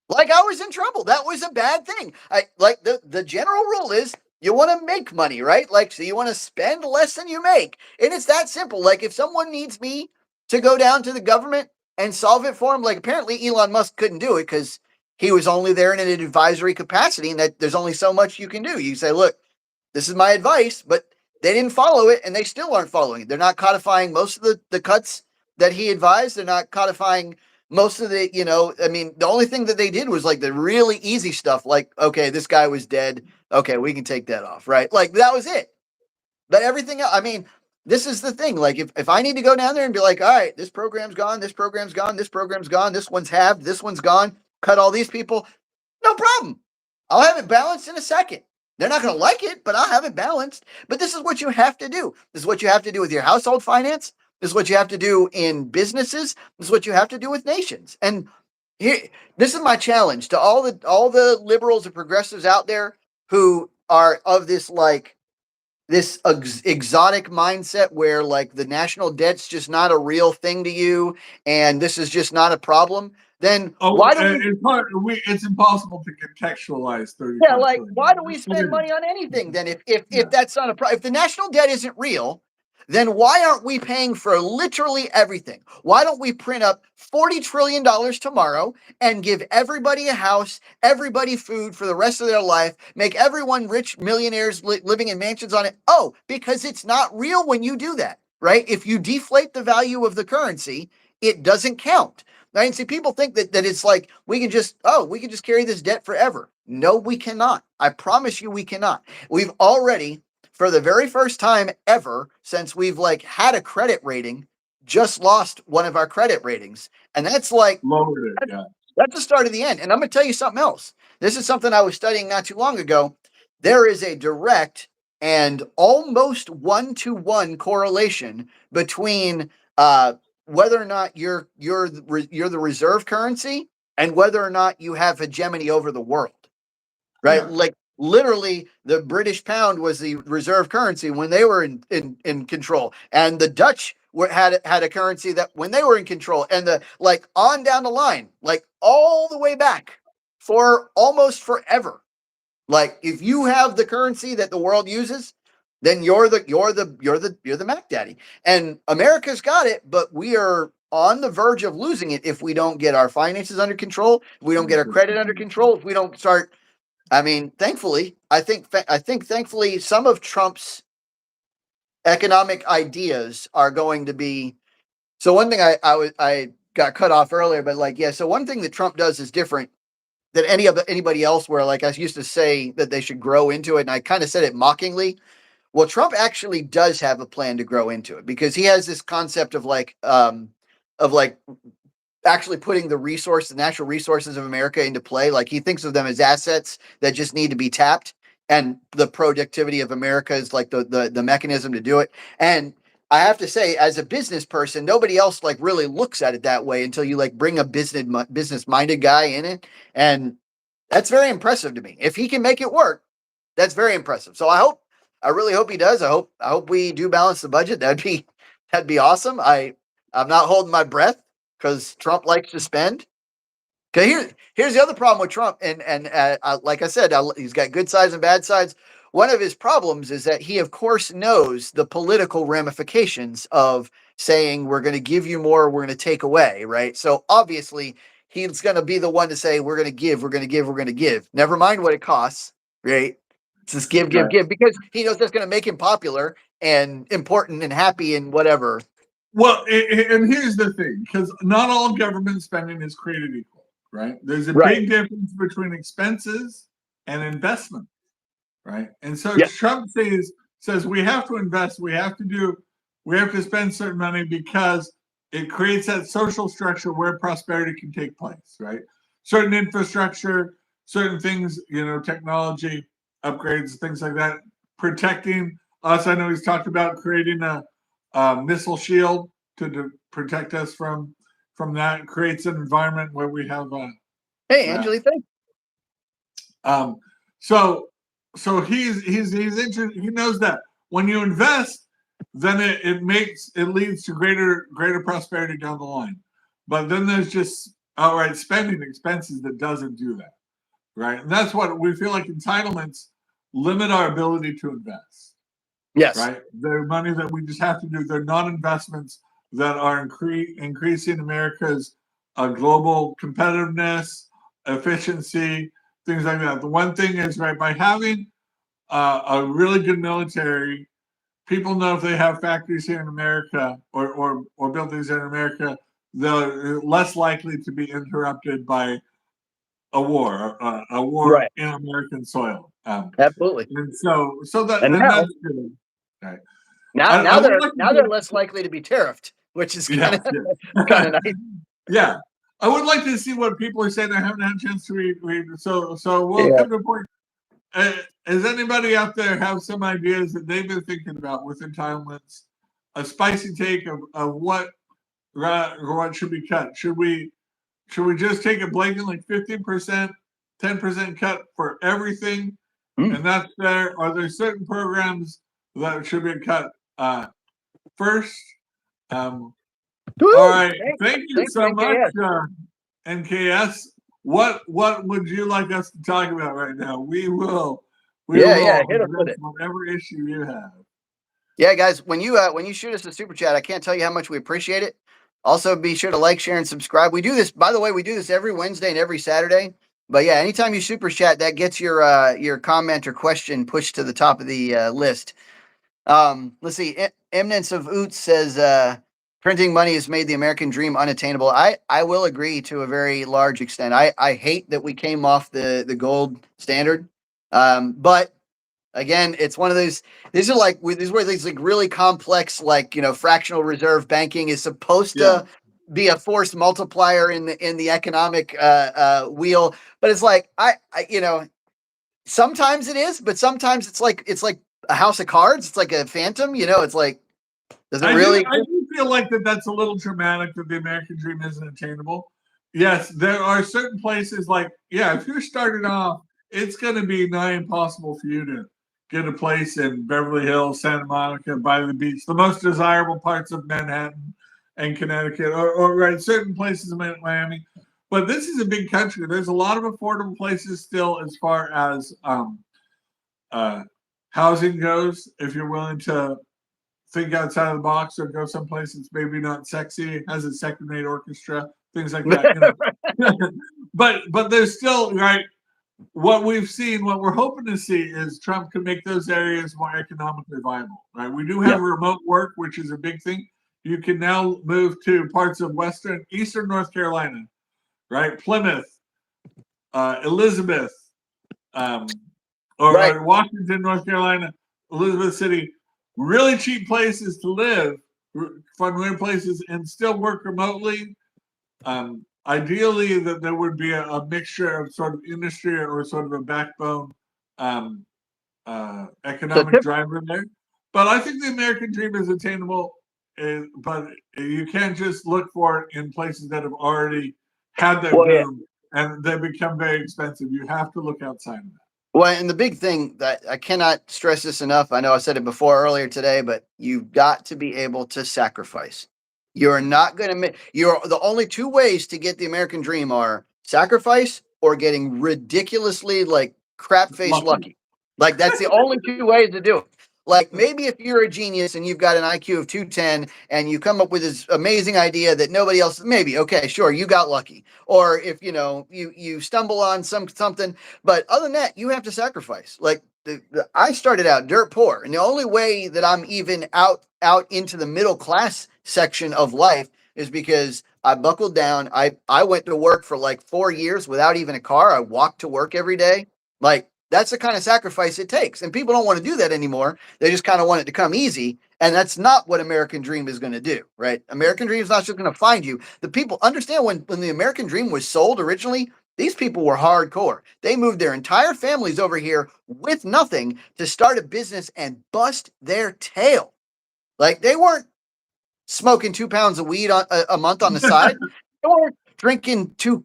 Like I was in trouble. That was a bad thing. I like the general rule is you want to make money, right? Like, so you want to spend less than you make. And it's that simple. Like if someone needs me to go down to the government and solve it for them, like apparently Elon Musk couldn't do it because he was only there in an advisory capacity and that there's only so much you can do. You say, look, this is my advice, but they didn't follow it and they still aren't following it. They're not codifying most of the cuts that he advised. They're not codifying most of the, the only thing that they did was like the really easy stuff. Like, okay, this guy was dead. Okay, we can take that off, right? Like that was it. But everything else, this is the thing. Like if I need to go down there and be like, all right, this program's gone, this program's gone, this program's gone, this one's halved, this one's gone, cut all these people, no problem. I'll have it balanced in a second. They're not going to like it, but I'll have it balanced. But this is what you have to do. This is what you have to do with your household finance. This is what you have to do in businesses. This is what you have to do with nations. And here, this is my challenge to all the liberals and progressives out there who are of this like this exotic mindset where like the national debt's just not a real thing to you, and this is just not a problem. Then why do it's impossible to contextualize 30. Yeah, like why do we spend money on anything then if that's not a problem? If the national debt isn't real, then why aren't we paying for literally everything? Why don't we print up $40 trillion tomorrow and give everybody a house, everybody food for the rest of their life, make everyone rich millionaires living in mansions on it? Oh, because it's not real when you do that, right? If you deflate the value of the currency, it doesn't count. Right? And see, people think that it's like we can just carry this debt forever. No, we cannot. I promise you we cannot. We've already, for the very first time ever since we've like had a credit rating, just lost one of our credit ratings. And that's like that's the start of the end. And I'm going to tell you something else. This is something I was studying not too long ago. There is a direct and almost 1-to-1 correlation between whether or not you're the reserve currency and whether or not you have hegemony over the world, right? Yeah. Like literally the British pound was the reserve currency when they were in control, and the Dutch had a currency that when they were in control, and the like on down the line, like all the way back for almost forever. Like if you have the currency that the world uses, then you're the Mac Daddy. And America's got it, but we are on the verge of losing it if we don't get our finances under control, if we don't get our credit under control, if we don't start. Thankfully, I think thankfully some of Trump's economic ideas are going to be. So one thing I got cut off earlier, but like, yeah. So one thing that Trump does is different than anybody else, where like I used to say that they should grow into it. And I kind of said it mockingly. Well, Trump actually does have a plan to grow into it because he has this concept of actually putting the natural resources of America into play. Like he thinks of them as assets that just need to be tapped. and the productivity of America is like the mechanism to do it. And I have to say, as a business person, nobody else like really looks at it that way until you like bring a business minded guy in it, and that's very impressive to me. If he can make it work, that's very impressive. So I really hope he does. I hope we do balance the budget. That'd be awesome. I'm not holding my breath because Trump likes to spend. Okay, here's the other problem with Trump, and like I said, he's got good sides and bad sides. One of his problems is that he, of course, knows the political ramifications of saying we're going to give you more, we're going to take away, right? So obviously, he's going to be the one to say we're going to give, we're going to give, we're going to give. Never mind what it costs, right? Just give, because he knows that's going to make him popular and important and happy and whatever. Well, and here's the thing, because not all government spending is created equal. Right? There's a big difference between expenses and investment, right? And so Trump says we have to invest, we have to spend certain money because it creates that social structure where prosperity can take place, right? Certain infrastructure, certain things, technology upgrades, things like that, protecting us. I know he's talked about creating a missile shield to protect us from that. Creates an environment where we have hey Angela, thanks. So he's interested. He knows that when you invest, then it leads to greater prosperity down the line. But then there's just outright spending expenses that doesn't do that, right? And that's what we feel like entitlements limit our ability to invest. Yes. Right. They're money that we just have to do. They're not investments that are increasing America's global competitiveness, efficiency, things like that. The one thing is, right, by having a really good military, people know if they have factories here in America or buildings here in America, they're less likely to be interrupted by a war in American soil. Absolutely. And that's good. Right. Now they're less likely to be tariffed, which is kind of nice. Yeah, I would like to see what people are saying. I haven't had a chance to read. So we'll come to a point. Does anybody out there have some ideas that they've been thinking about with entitlements? A spicy take of what should be cut? Should we just take a blanket like 15%, 10% cut for everything, and that's there? Are there certain programs that should be cut first? All right, thank you so much, NKS. What would you like us to talk about right now? We will hit us with it. Whatever issue you have. Yeah, guys, when you shoot us a super chat, I can't tell you how much we appreciate it. Also, be sure to like, share, and subscribe. We do this, by the way, every Wednesday and every Saturday. But yeah, anytime you super chat, that gets your comment or question pushed to the top of the list. Let's see. Eminence of Oots says printing money has made the American dream unattainable. I will agree to a very large extent. I hate that we came off the gold standard. But again, it's one of those. These are where these like really complex, like fractional reserve banking is supposed to be a force multiplier in the economic wheel. But it's like I sometimes it is, but sometimes it's like a house of cards. It's like a phantom. It's like, does it really? I do feel like that's a little dramatic that the American dream isn't attainable. Yes, there are certain places like, if you're starting off, it's going to be nigh impossible for you to get a place in Beverly Hills, Santa Monica, by the beach, the most desirable parts of Manhattan and Connecticut, or certain places in Miami. But this is a big country. There's a lot of affordable places still as far as housing goes. If you're willing to think outside of the box or go someplace that's maybe not sexy, has a second-rate orchestra, things like that. But there's still, right, what we've seen, what we're hoping to see is Trump can make those areas more economically viable, right? We do have remote work, which is a big thing. You can now move to parts of eastern North Carolina, right? Plymouth, Elizabeth, or Washington, North Carolina, Elizabeth City, really cheap places to live, fun places, and still work remotely. Ideally, that there would be a mixture of sort of industry or sort of a backbone economic driver there. But I think the American dream is attainable, but you can't just look for it in places that have already had that boom and they become very expensive. You have to look outside of that. Well, and the big thing that I cannot stress this enough, I know I said it before earlier today, but you've got to be able to sacrifice. You're not going to you're the only two ways to get the American dream are sacrifice or getting ridiculously like crap face lucky. Like that's the only two ways to do it. Like maybe if you're a genius and you've got an IQ of 210 and you come up with this amazing idea that nobody else, maybe, okay, sure, you got lucky. Or if, you stumble on something, but other than that, you have to sacrifice. Like I started out dirt poor, and the only way that I'm even out into the middle class section of life is because I buckled down. I went to work for like 4 years without even a car. I walked to work every day. Like that's the kind of sacrifice it takes. And people don't want to do that anymore. They just kind of want it to come easy. And that's not what American Dream is going to do, right? American Dream is not just going to find you. The people understand when the American Dream was sold originally, these people were hardcore. They moved their entire families over here with nothing to start a business and bust their tail. Like they weren't smoking 2 pounds of weed a month on the side. They weren't drinking 7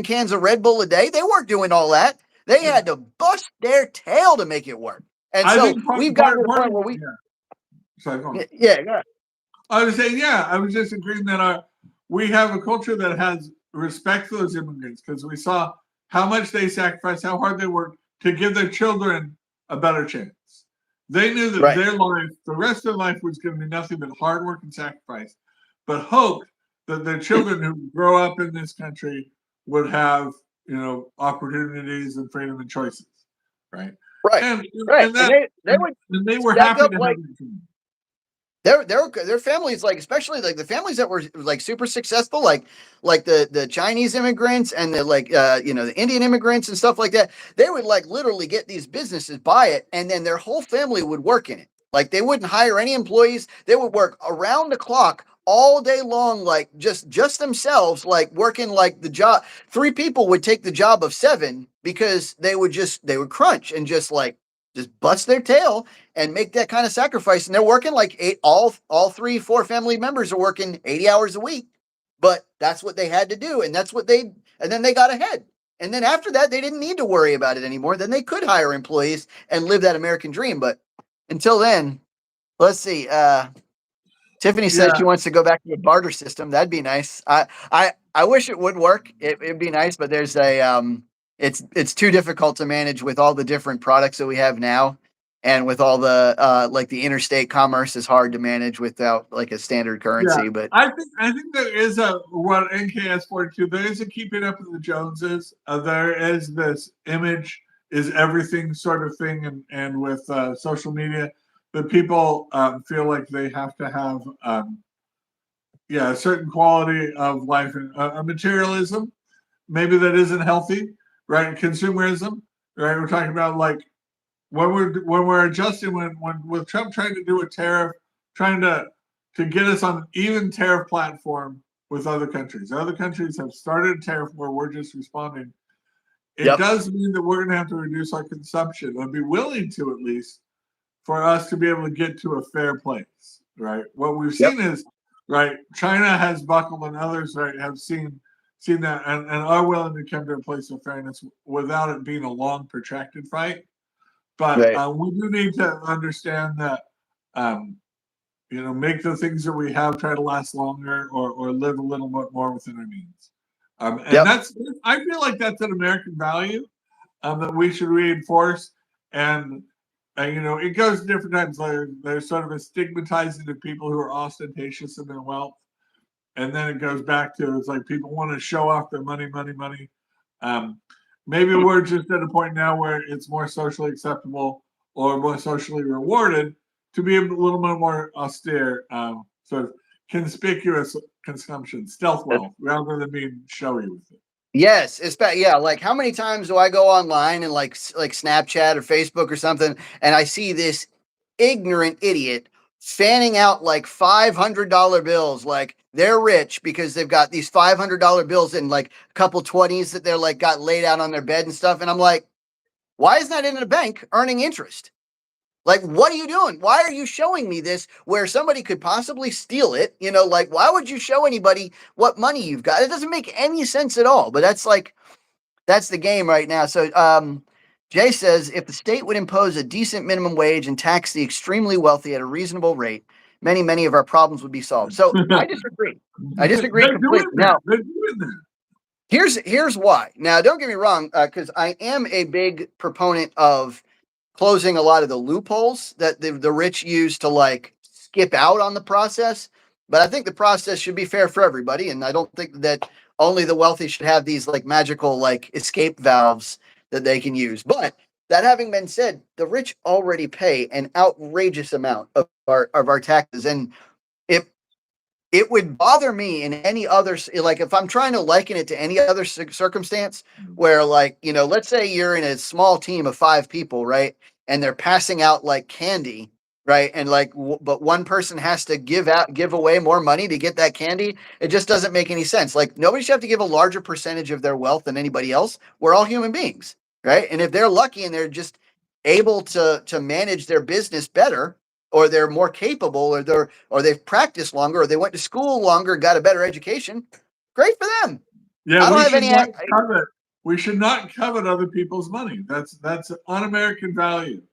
cans of Red Bull a day. They weren't doing all that. They had to bust their tail to make it work. And we've got to the point where we. Sorry, go on. Yeah, go ahead. I was saying, I was just agreeing that we have a culture that has respect for those immigrants because we saw how much they sacrificed, how hard they worked to give their children a better chance. They knew that their life, the rest of their life, was going to be nothing but hard work and sacrifice, but hoped that their children who grow up in this country would have, opportunities and freedom and choices, right? Right. And they were happy to have their families, like especially like the families that were like super successful, like the Chinese immigrants and the Indian immigrants and stuff like that. They would like literally get these businesses, buy it, and then their whole family would work in it. Like they wouldn't hire any employees. They would work around the clock all day long, like just themselves, like working like the job. 3 people would take the job of 7 because they would crunch and just bust their tail and make that kind of sacrifice. And they're working like all 3-4 family members are working 80 hours a week, but that's what they had to do. And and then they got ahead. And then after that, they didn't need to worry about it anymore. Then they could hire employees and live that American dream. But until then, let's see. Tiffany says she wants to go back to a barter system. That'd be nice. I wish it would work. It'd be nice, but there's it's too difficult to manage with all the different products that we have now, and with all the the interstate commerce is hard to manage without like a standard currency. Yeah, but I think there is what NKS 42. There is a keeping up with the Joneses. There is this image is everything sort of thing, and with social media, that people feel like they have to have a certain quality of life and a materialism. Maybe that isn't healthy. Right, consumerism. Right, we're talking about like when we're adjusting when with Trump trying to do a tariff, trying to get us on an even tariff platform with other countries. Other countries have started a tariff where we're just responding. It does mean that we're going to have to reduce our consumption, or be willing to at least, for us to be able to get to a fair place. Right. What we've seen is China has buckled, and others have seen that and are willing to come to a place of fairness without it being a long, protracted fight. But we do need to understand that, make the things that we have try to last longer, or live a little bit more within our means. I feel like that's an American value that we should reinforce. And, it goes different times. There's sort of a stigmatizing of people who are ostentatious in their wealth. And then it goes back to, it's like people want to show off their money. Maybe we're just at a point now where it's more socially acceptable or more socially rewarded to be a little bit more austere, sort of conspicuous consumption, stealth wealth, rather than being showy with it. Yes, like how many times do I go online and like Snapchat or Facebook or something, and I see this ignorant idiot fanning out like $500 bills, like they're rich because they've got these $500 bills and like a couple 20s that they're like got laid out on their bed and stuff. And I'm like, Why is that in a bank earning interest? Like, what are you doing? Why are you showing me this where somebody could possibly steal it? Like, why would you show anybody what money you've got? It doesn't make any sense at all. But that's the game right now. So Jay says, if the state would impose a decent minimum wage and tax the extremely wealthy at a reasonable rate, many of our problems would be solved. So I disagree. I disagree completely. Now, here's why. Now, don't get me wrong, because I am a big proponent of closing a lot of the loopholes that the rich use to like skip out on the process. But I think the process should be fair for everybody. And I don't think that only the wealthy should have these like magical like escape valves that they can use. But that having been said, the rich already pay an outrageous amount of our taxes. And it would bother me in any other, like if I'm trying to liken it to any other circumstance where like, let's say you're in a small team of 5 people, right? And they're passing out like candy, right? And like, but one person has to give away more money to get that candy. It just doesn't make any sense. Like nobody should have to give a larger percentage of their wealth than anybody else. We're all human beings, right? And if they're lucky and they're just able to manage their business better, or they're more capable, or they've practiced longer, or they went to school longer, got a better education, great for them. Yeah, I don't have any. We should not covet other people's money. That's un-American value,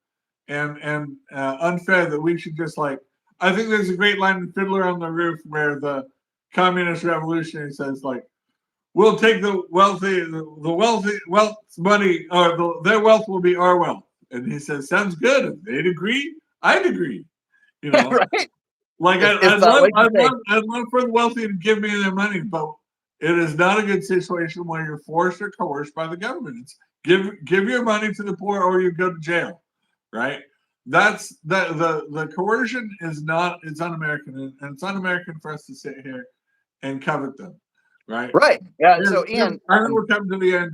and unfair that we should just like. I think there's a great line in Fiddler on the Roof where the communist revolutionary says like, "We'll take the wealthy wealth's money, or their wealth will be our wealth." And he says, "Sounds good. If they'd agree, I'd agree." Right? Like I'd love for the wealthy to give me their money, but it is not a good situation where you're forced or coerced by the government. It's give your money to the poor or you go to jail, right? That's the coercion is not, it's un-American, and it's un-American for us to sit here and covet them, right? Right. Yeah. So Ian, I think we're coming to the end.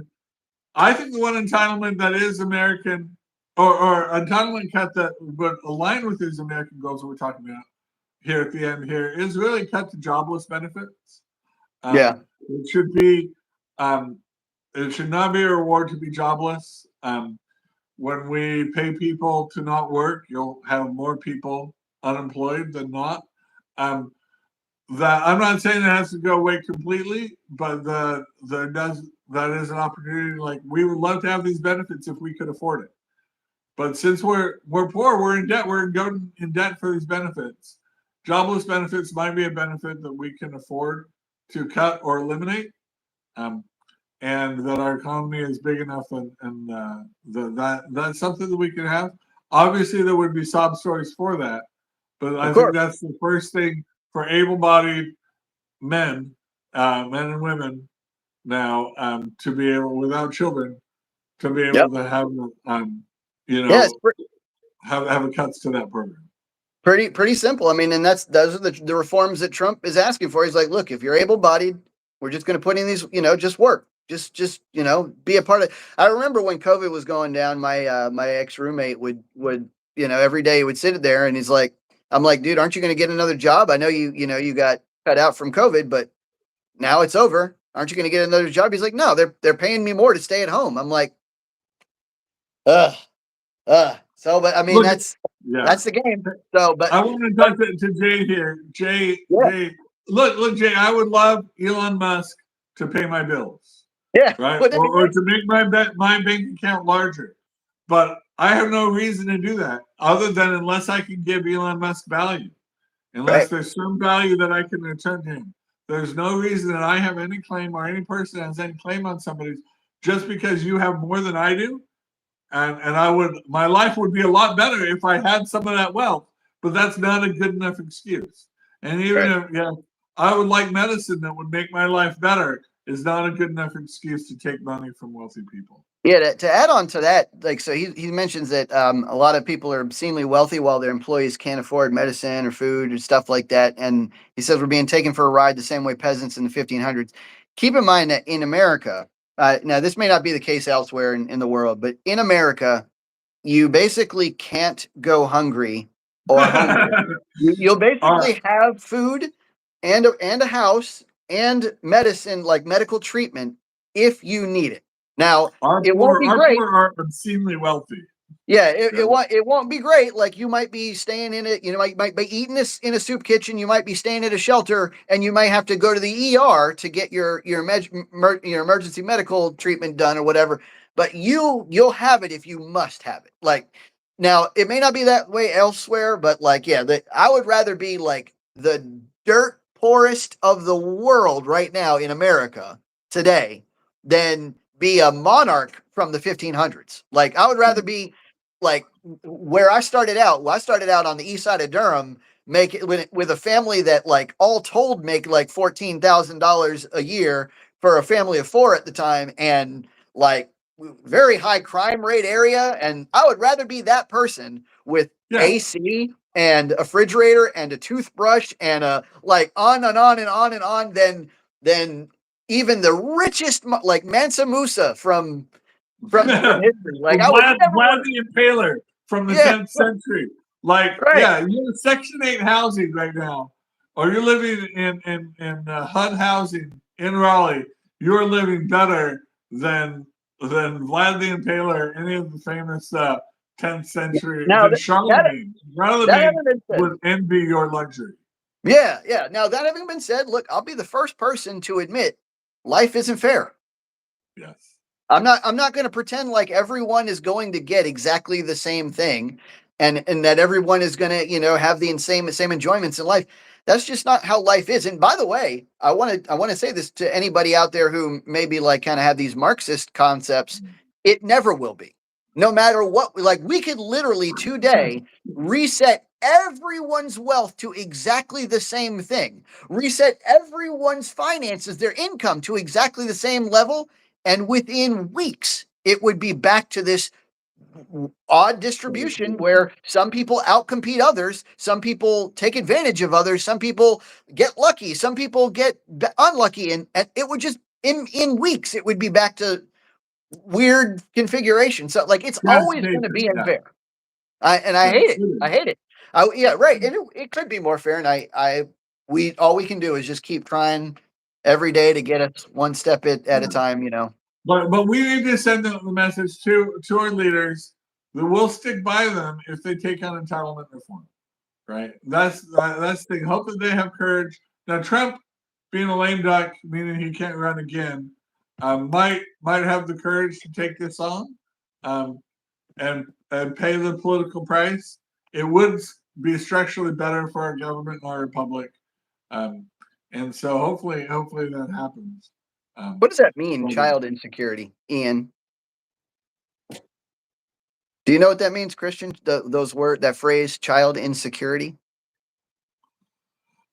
I think the one entitlement that is American, or entitlement cut that would align with these American goals that we're talking about here at the end here is really cut to jobless benefits. It should be, it should not be a reward to be jobless. When we pay people to not work, you'll have more people unemployed than not. That I'm not saying it has to go away completely, but that is an opportunity. Like we would love to have these benefits if we could afford it. But since we're poor, we're in debt. We're going in debt for these benefits. Jobless benefits might be a benefit that we can afford to cut or eliminate, and that our economy is big enough, and that's something that we can have. Obviously, there would be sob stories for that, but I think that's the first thing for able-bodied men, men and women now, to be able, without children, to be able to have have a cuts to that program. Pretty simple. I mean, and those are the reforms that Trump is asking for. He's like, look, if you're able-bodied, we're just going to put in these, just work, just be a part of. I remember when COVID was going down, my my ex-roommate would every day he would sit there and he's like, I'm like, dude, aren't you going to get another job? I know you got cut out from COVID, but now it's over. Aren't you going to get another job? He's like, no, they're paying me more to stay at home. I'm like, So, but I mean, that's the game. So, but I want to talk to Jay here. Jay, look, Jay, I would love Elon Musk to pay my bills. Yeah. Right. Or to make my bank account larger. But I have no reason to do that other than unless I can give Elon Musk value. Unless there's some value that I can return to him. There's no reason that I have any claim or any person has any claim on somebody just because you have more than I do. And my life would be a lot better if I had some of that wealth, but that's not a good enough excuse. And even if I would like medicine that would make my life better, is not a good enough excuse to take money from wealthy people. Yeah, to add on to that, like, so he mentions that a lot of people are obscenely wealthy while their employees can't afford medicine or food or stuff like that. And he says we're being taken for a ride the same way peasants in the 1500s. Keep in mind that in America, now this may not be the case elsewhere in the world, but in America, you basically can't go hungry or hungry. You'll basically have food and a house and medicine, like medical treatment, if you need it. Now, Our it won't poor, be our great. poor are obscenely wealthy. Yeah, it won't be great. Like you might be staying in it, you know, might be eating this in a soup kitchen. You might be staying at a shelter, and you might have to go to the ER to get your emergency medical treatment done or whatever. But you'll have it if you must have it. Like now, it may not be that way elsewhere, but like yeah, I would rather be like the dirt poorest of the world right now in America today than be a monarch from the 1500s. Like I would rather be like where I started out. Well, I started out on the east side of Durham, make it with a family that like all told make like $14,000 a year for a family of four at the time, and like very high crime rate area. And I would rather be that person with AC and a refrigerator and a toothbrush and a like on and on and on and on than even the richest like Mansa Musa from history. Like I would never Vlad the Impaler from the 10th century. Like, yeah, you're in Section 8 housing right now, or you're living in HUD housing in Raleigh. You're living better than Vlad the Impaler, any of the famous 10th century. Now, than Charlemagne. Charlemagne would envy your luxury. Yeah, yeah. Now that having been said, look, I'll be the first person to admit life isn't fair. Yes. I'm not going to pretend like everyone is going to get exactly the same thing and that everyone is going to, you know, have the same enjoyments in life. That's just not how life is. And by the way, I want to say this to anybody out there who maybe like kind of have these Marxist concepts. It never will be. No matter what, like we could literally today reset everyone's wealth to exactly the same thing. Reset everyone's finances, their income to exactly the same level. And within weeks, it would be back to this odd distribution where some people outcompete others, some people take advantage of others, some people get lucky, some people get unlucky, and it would just in weeks it would be back to weird configuration. So like it's always going to be unfair. I hate it. I hate it. Yeah, right. And it could be more fair. And all we can do is just keep trying every day to get us one step at a time, you know. But we need to send the message to our leaders that we'll stick by them if they take on entitlement reform. Right? That's the thing. Hope that they have courage. Now Trump, being a lame duck, meaning he can't run again, might have the courage to take this on, and pay the political price. It would be structurally better for our government and our republic. And so hopefully that happens. What does that mean, child insecurity, Ian? Do you know what that means, Christian? That phrase, child insecurity?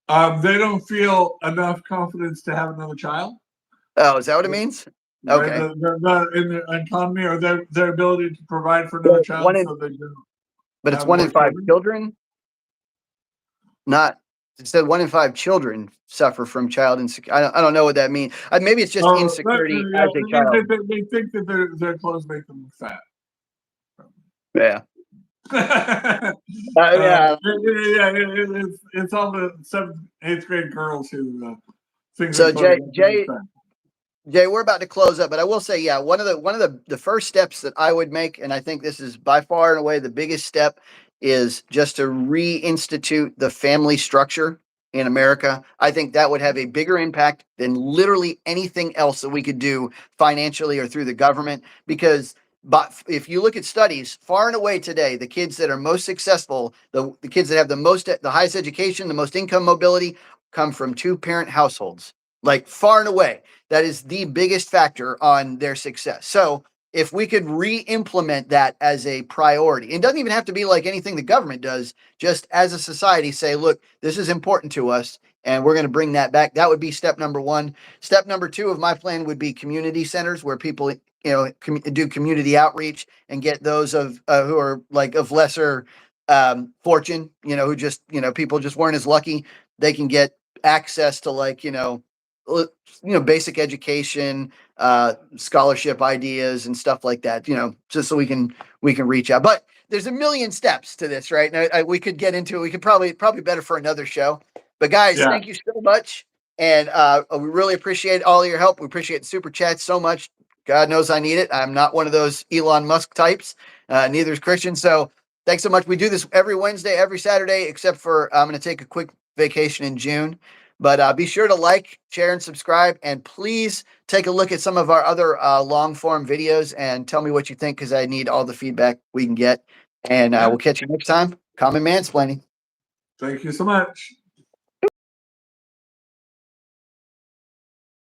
They don't feel enough confidence to have another child. Oh, is that what it means? Okay. Right? In the economy or their ability to provide for another child. But it's 1 in 5 children? It said 1 in 5 children suffer from child insecurity. I don't know what that means. Maybe it's just insecurity as a child. They think that their clothes make them fat. Yeah. It's all the 7th, 8th grade girls who think. So Jay, we're about to close up, but I will say, yeah, one of the first steps that I would make, and I think this is by far and away the biggest step, is just to reinstitute the family structure in America. I think that would have a bigger impact than literally anything else that we could do financially or through the government. Because if you look at studies, far and away today, the kids that are most successful, the kids that have the highest education, the most income mobility, come from 2-parent households. Like far and away, that is the biggest factor on their success. So if we could re-implement that as a priority, it doesn't even have to be like anything the government does, just as a society say, look, this is important to us and we're going to bring that back. That would be step number 1. Step number 2 of my plan would be community centers where people, you know, do community outreach and get those of who are like of lesser fortune, you know, who just, you know, people just weren't as lucky. They can get access to like, basic education, scholarship ideas and stuff like that, you know, just so we can reach out. But there's a million steps to this, right? Now we could get into it. We could probably better for another show. But guys, thank you so much. And we really appreciate all your help. We appreciate the super chat so much. God knows I need it. I'm not one of those Elon Musk types. Neither is Christian. So thanks so much. We do this every Wednesday, every Saturday, except for I'm going to take a quick vacation in June. But be sure to like, share, and subscribe. And please take a look at some of our other long form videos and tell me what you think, because I need all the feedback we can get. And we'll catch you next time. Common Mansplaining. Thank you so much.